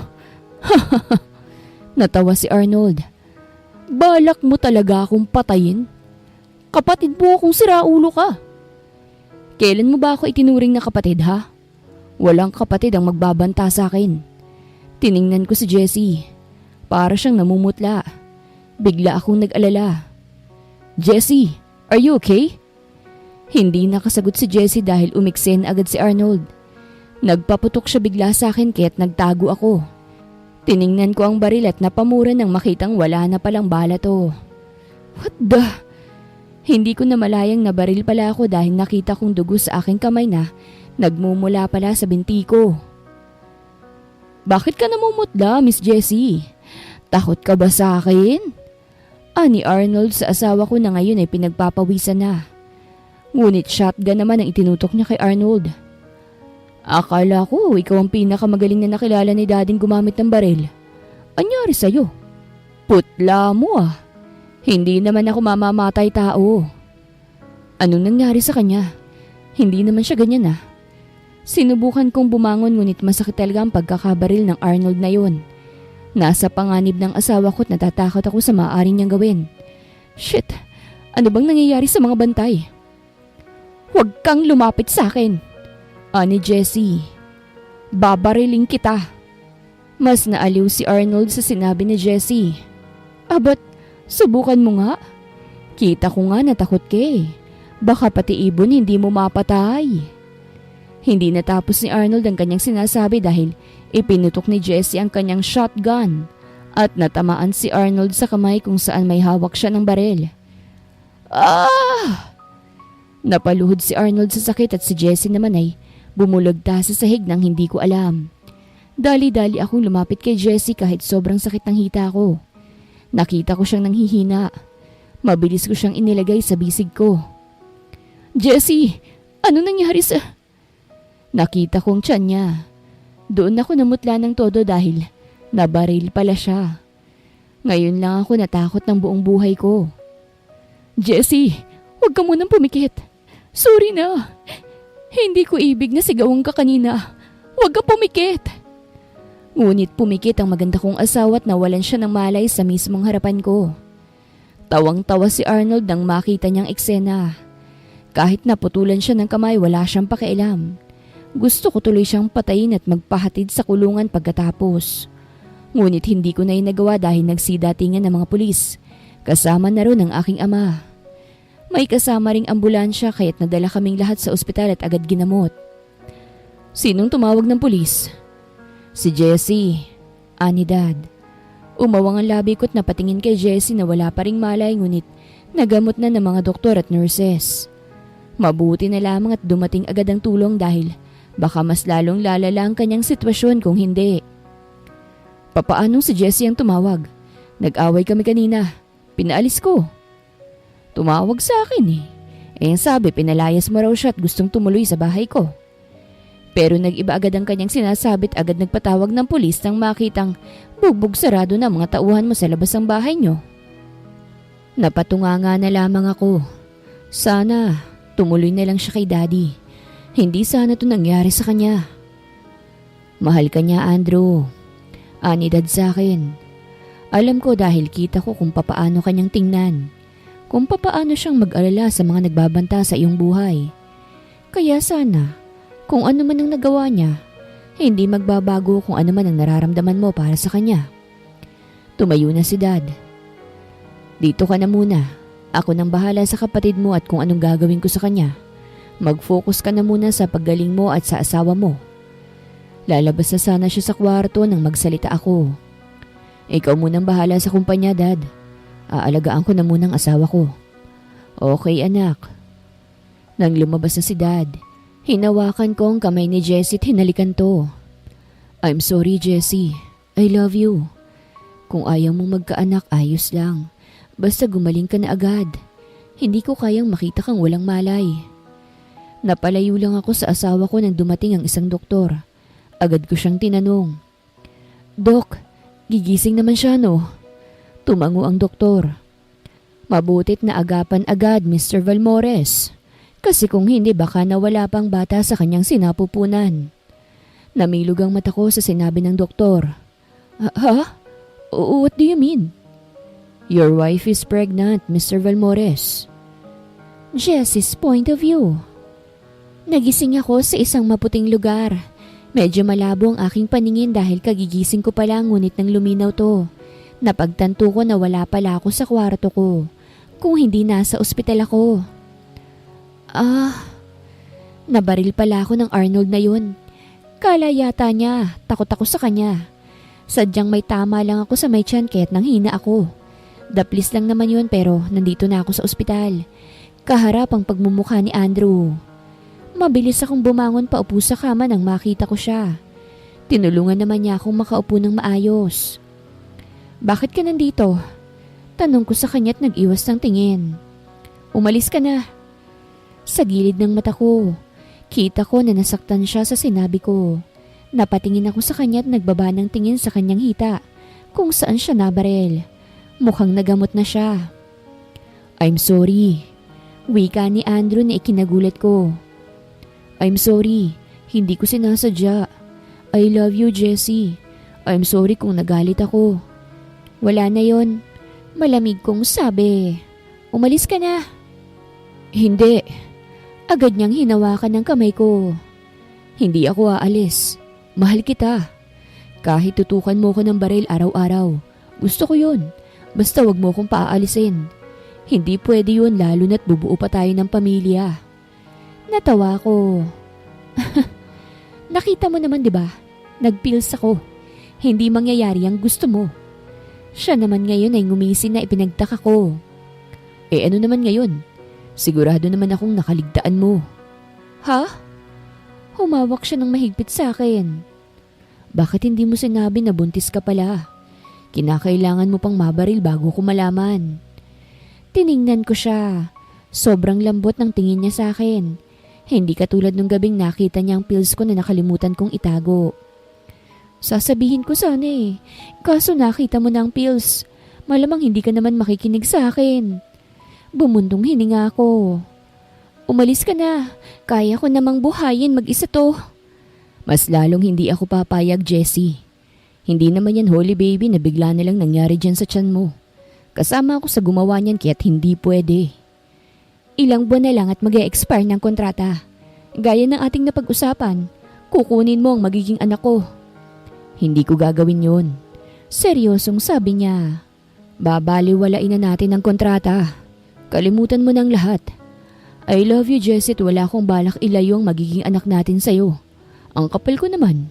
Natawa si Arnold. Balak mo talaga akong patayin? Kapatid mo akong siraulo ka. Kailan mo ba ako itinuring na kapatid ha? Walang kapatid ang magbabanta sa akin. Tiningnan ko si Jessie. Para siyang namumutla. Bigla akong nag-alala. Jessie, are you okay? Hindi nakasagot si Jessie dahil umiksen agad si Arnold. Nagpaputok siya bigla sa akin kaya't nagtago ako. Tiningnan ko ang baril at napamura nang makitang wala na palang bala to. What the? Hindi ko na malayang nabaril pala ako dahil nakita kong dugo sa aking kamay na nagmumula pala sa binti ko. Bakit ka namumutla, Miss Jessie? Takot ka ba sa akin? Ani Arnold sa asawa ko na ngayon ay pinagpapawisan na. Ngunit shotgun naman ang itinutok niya kay Arnold. Akala ko ikaw ang pinakamagaling na nakilala ni Dading gumamit ng baril. Anyari sa'yo? Putla mo ah. Hindi naman ako mamamatay tao. Anong nangyari sa kanya? Hindi naman siya ganyan ah. Sinubukan kong bumangon ngunit masakit talaga ang pagkakabaril ng Arnold na yun. Nasa panganib ng asawa ko at natatakot ako sa maaari niyang gawin. Shit, ano bang nangyayari sa mga bantay? Huwag kang lumapit sa akin. Ani Jessie, babariling kita. Mas naaliw si Arnold sa sinabi ni Jessie. But subukan mo nga. Kita ko nga natakot ka eh. Baka pati ibon hindi mo mapatay. Hindi natapos ni Arnold ang kanyang sinasabi dahil ipinutok ni Jessie ang kanyang shotgun at natamaan si Arnold sa kamay kung saan may hawak siya ng baril. Ah! Napaluhod si Arnold sa sakit at si Jessie naman ay bumulagta sa sahig nang hindi ko alam. Dali-dali akong lumapit kay Jessie kahit sobrang sakit ng hita ko. Nakita ko siyang nanghihina. Mabilis ko siyang inilagay sa bisig ko. Jessie, ano nangyari sa... Nakita kong tiyan niya. Doon ako namutla ng todo dahil nabaril pala siya. Ngayon lang ako natakot ng buong buhay ko. Jessie, huwag ka munang pumikit. Sorry na. Hindi ko ibig na sigawan ka kanina. Huwag ka pumikit. Ngunit pumikit ang maganda kong asawa at nawalan siya ng malay sa mismong harapan ko. Tawang-tawa si Arnold nang makita niyang eksena. Kahit naputulan siya ng kamay, wala siyang pakialam. Gusto ko tuloy siyang patayin at magpahatid sa kulungan pagkatapos. Ngunit hindi ko na inagawa dahil nagsidatingan ng mga pulis. Kasama na ron ang aking ama. May kasama ring ambulansya kaya't nadala kaming lahat sa ospital at agad ginamot. Sinong tumawag ng pulis? Si Jessie, ani Dad. Umawang ang labi ko't napatingin kay Jessie na wala pa ring malay ngunit nagamot na ng mga doktor at nurses. Mabuti na lamang at dumating agad ang tulong dahil baka mas lalong lalala ang kanyang sitwasyon kung hindi. Papaanong si Jessie ang tumawag? Nag-away kami kanina. Pinaalis ko. Tumawag sa akin eh. Sabi pinalayas mo raw siya at gustong tumuloy sa bahay ko. Pero nag-iba agad ang kanyang sinasabit agad nagpatawag ng pulis nang makitang bugbog sarado na mga tauhan mo sa labas ng bahay nyo. Napatunganga na lamang ako. Sana tumuloy na lang siya kay Daddy. Hindi sana ito nangyari sa kanya. Mahal ka niya, Andrew. Ani Dad sa akin. Alam ko dahil kita ko kung papaano kanyang tingnan. Kung papaano siyang mag-alala sa mga nagbabanta sa iyong buhay. Kaya sana, kung ano man ang nagawa niya, hindi magbabago kung ano man ang nararamdaman mo para sa kanya. Tumayo na si Dad. Dito ka na muna. Ako nang bahala sa kapatid mo at kung anong gagawin ko sa kanya. Mag-focus ka na muna sa paggaling mo at sa asawa mo. Lalabas na sana siya sa kwarto nang magsalita ako. Ikaw munang bahala sa kumpanya, Dad. Aalagaan ko na muna ang asawa ko. Okay, anak. Nang lumabas na si Dad, hinawakan ko ang kamay ni Jessie at hinalikan to. I'm sorry, Jessie. I love you. Kung ayaw mong magkaanak, ayos lang. Basta gumaling ka na agad. Hindi ko kayang makita kang walang malay. Napalayo lang ako sa asawa ko nang dumating ang isang doktor. Agad ko siyang tinanong. Dok, gigising naman siya no? Tumango ang doktor. Mabutit na agapan agad, Mr. Valmores. Kasi kung hindi baka nawala pang bata sa kanyang sinapupunan. Namilog ang mata ko sa sinabi ng doktor. Ha? What do you mean? Your wife is pregnant, Mr. Valmores. Jessie's point of view. Nagising ako sa isang maputing lugar. Medyo malabo ang aking paningin dahil kagigising ko pa lang ngunit nang luminaw to. Napagtanto ko na wala pala ako sa kwarto ko. Kung hindi nasa ospital ako. Nabaril pala ako ng Arnold na yun. Kala yata niya, takot ako sa kanya. Sadyang may tama lang ako sa may tiyan kaya't nanghina ako. Daplis lang naman yun pero nandito na ako sa ospital. Kaharap ang pagmumukha ni Andrew. Mabilis akong bumangon paupo sa kama nang makita ko siya. Tinulungan naman niya akong makaupo ng maayos. Bakit ka nandito? Tanong ko sa kanya't nag-iwas ng tingin. Umalis ka na. Sa gilid ng mata ko, kita ko na nasaktan siya sa sinabi ko. Napatingin ako sa kanya't nagbaba ng tingin sa kanyang hita kung saan siya nabarel. Mukhang nagamot na siya. I'm sorry. Wika ni Andrew na ikinagulat ko. I'm sorry, hindi ko sinasadya. I love you, Jessie. I'm sorry kung nagalit ako. Wala na yon. Malamig kong sabi. Umalis ka na. Hindi. Agad niyang hinawakan ng kamay ko. Hindi ako aalis. Mahal kita. Kahit tutukan mo ko ng baril araw-araw. Gusto ko yun. Basta wag mo kong paaalisin. Hindi pwede yun lalo na't bubuo pa tayo ng pamilya. Natawa ko. Nakita mo naman 'di ba? Nagpills ako. Hindi mangyayari ang gusto mo. Siya naman ngayon ay ngumisin na ipinagtaka ko. Ano naman ngayon? Sigurado naman akong nakaligtaan mo. Ha? Humawak siya ng mahigpit sa akin. Bakit hindi mo sinabi na buntis ka pala? Kinakailangan mo pang mabaril bago ko malaman. Tiningnan ko siya. Sobrang lambot ng tingin niya sa akin. Hindi katulad nung gabing nakita niya ang pills ko na nakalimutan kong itago. Sasabihin ko sana kaso nakita mo na ang pills. Malamang hindi ka naman makikinig sa akin. Bumundong hininga ako. Umalis ka na, kaya ko namang buhayin mag-isa to. Mas lalong hindi ako papayag, Jessie. Hindi naman yan holy baby na bigla na lang nangyari dyan sa tiyan mo. Kasama ako sa gumawa niyan kaya't hindi pwede. Ilang buwan na lang at mag-e-expire ng kontrata. Gaya ng ating napag-usapan, kukunin mo ang magiging anak ko. Hindi ko gagawin yun. Seryosong sabi niya. Babaliwalain na natin ang kontrata. Kalimutan mo ng lahat. I love you, Jessie, at wala akong balak ilayo ang magiging anak natin sa'yo. Ang kapal ko naman.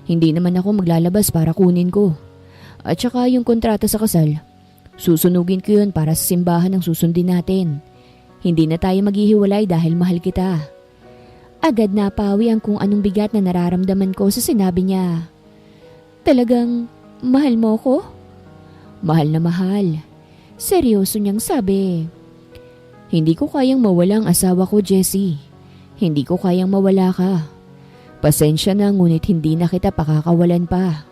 Hindi naman ako maglalabas para kunin ko. At saka yung kontrata sa kasal, susunugin ko yun para sa simbahan ang susundin natin. Hindi na tayo maghihiwalay dahil mahal kita. Agad napawi ang kung anong bigat na nararamdaman ko sa sinabi niya. Talagang mahal mo ko? Mahal na mahal. Seryoso niyang sabi. Hindi ko kayang mawala ang asawa ko, Jessie. Hindi ko kayang mawala ka. Pasensya na ngunit hindi na kita pakakawalan pa.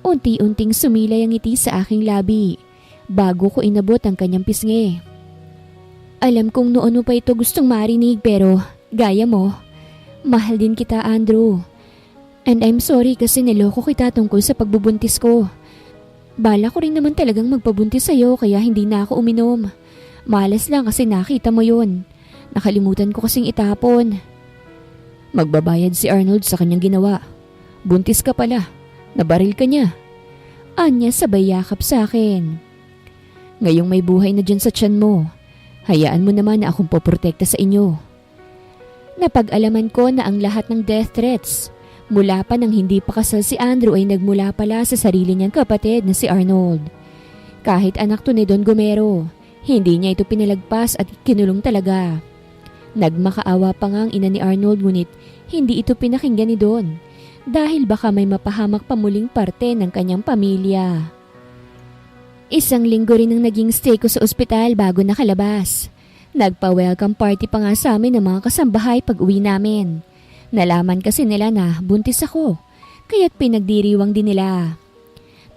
Unti-unting sumilay ang ngiti sa aking labi bago ko inabot ang kanyang pisngi. Alam kong noon mo pa ito gustong marinig pero gaya mo, mahal din kita, Andrew. And I'm sorry kasi niloko kita tungkol sa pagbubuntis ko. Bala ko rin naman talagang magpabuntis sa'yo kaya hindi na ako uminom. Malas lang kasi nakita mo yun. Nakalimutan ko kasing itapon. Magbabayad si Arnold sa kanyang ginawa. Buntis ka pala. Nabaril ka niya. Anya sabay yakap sa akin. Ngayong may buhay na dyan sa tiyan mo, hayaan mo naman na akong poprotekta sa inyo. Napag-alaman ko na ang lahat ng death threats mula pa nang hindi pa kasal si Andrew ay nagmula pala sa sarili niyang kapatid na si Arnold. Kahit anak to ni Don Gomero, hindi niya ito pinalagpas at kinulong talaga. Nagmakaawa pa nga ang ina ni Arnold ngunit hindi ito pinakinggan ni Don dahil baka may mapahamak pa muling parte ng kanyang pamilya. Isang linggo rin ang naging stay ko sa ospital bago nakalabas. Nagpa-welcome party pa nga sa amin ng mga kasambahay pag uwi namin. Nalaman kasi nila na buntis ako, kaya't pinagdiriwang din nila.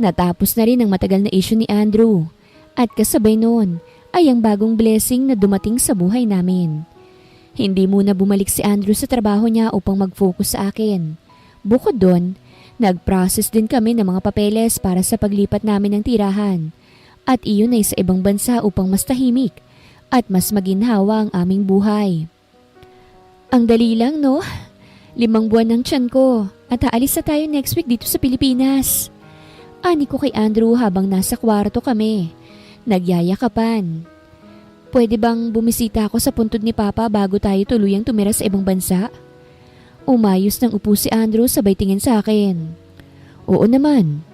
Natapos na rin ang matagal na issue ni Andrew at kasabay noon ay ang bagong blessing na dumating sa buhay namin. Hindi muna bumalik si Andrew sa trabaho niya upang mag-focus sa akin. Bukod doon, nag-process din kami ng mga papeles para sa paglipat namin ng tirahan. At iyon ay sa ibang bansa upang mas tahimik at mas maginhawa ang aming buhay. Ang dali lang, no? 5 buwan ng tiyan ko at aalis na tayo next week dito sa Pilipinas. Ani ko kay Andrew habang nasa kwarto kami. Nagyayakapan. Pwede bang bumisita ako sa puntod ni Papa bago tayo tuluyang tumira sa ibang bansa? Umayos ng upo si Andrew sabay tingin sa akin. Oo naman.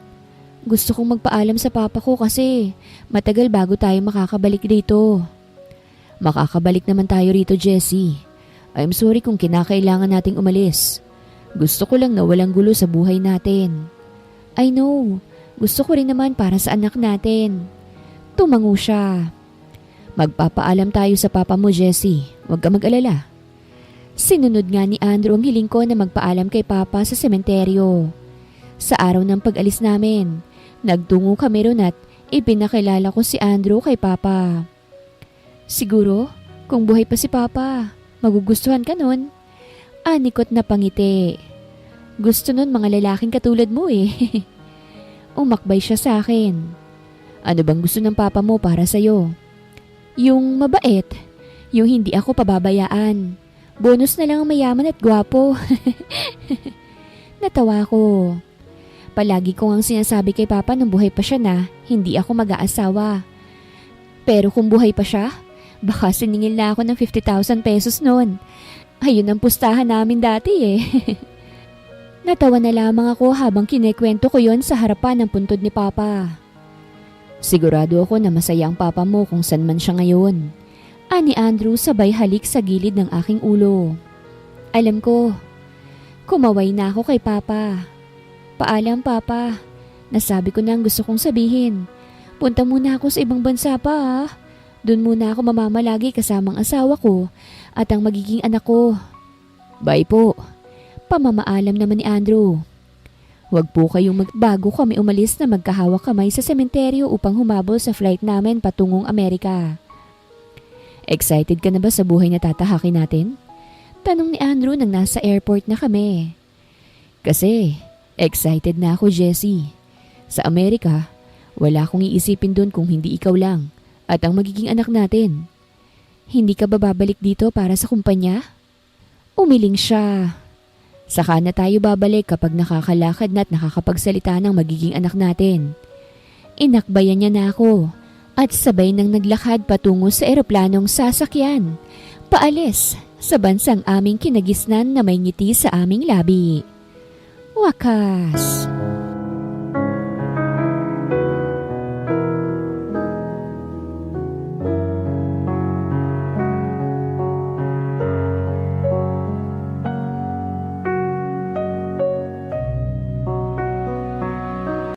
Gusto kong magpaalam sa Papa ko kasi matagal bago tayo makakabalik dito. Makakabalik naman tayo rito, Jessie. I'm sorry kung kinakailangan nating umalis. Gusto ko lang na walang gulo sa buhay natin. I know. Gusto ko rin naman para sa anak natin. Tumango siya. Magpapaalam tayo sa Papa mo, Jessie. Huwag ka mag-alala. Sinunod nga ni Andrew ang hiling ko na magpaalam kay Papa sa sementeryo. Sa araw ng pag-alis namin, nagtungo kami ron at ipinakilala ko si Andrew kay Papa. Siguro, kung buhay pa si Papa, magugustuhan ka nun. Anikot na pangiti. Gusto nun mga lalaking katulad mo eh. Umakbay siya sa akin. Ano bang gusto ng Papa mo para sa'yo? Yung mabait, yung hindi ako pababayaan. Bonus na lang ang mayaman at gwapo. Natawa ko. Palagi ko ang sinasabi kay Papa nung buhay pa siya na hindi ako mag-aasawa. Pero kung buhay pa siya, baka siningil na ako ng 50,000 pesos noon. Ayun ang pustahan namin dati eh. Natawa na lamang ako habang kinekwento ko yon sa harapan ng puntod ni Papa. Sigurado ako na masaya ang Papa mo kung saan man siya ngayon. Ani Andrew sabay halik sa gilid ng aking ulo. Alam ko, kumaway na ako kay Papa. Paalam, Papa. Nasabi ko na ang gusto kong sabihin. Punta muna ako sa ibang bansa pa ha. Doon muna ako mamamalagi kasamang asawa ko at ang magiging anak ko. Bye po. Pamamaalam naman ni Andrew. Huwag po kayong bago kami umalis na magkahawak kamay sa sementeryo upang humabol sa flight namin patungong Amerika. Excited ka na ba sa buhay na tatahakin natin? Tanong ni Andrew nang nasa airport na kami. Kasi, excited na ako, Jessie. Sa Amerika, wala akong iisipin doon kung hindi ikaw lang at ang magiging anak natin. Hindi ka ba babalik dito para sa kumpanya? Umiling siya. Saka na tayo babalik kapag nakakalakad na at nakakapagsalita ng magiging anak natin. Inakbayan niya na ako at sabay nang naglakad patungo sa eroplanong sasakyan. Paalis sa bansang aming kinagisnan na may ngiti sa aming labi. Wakas.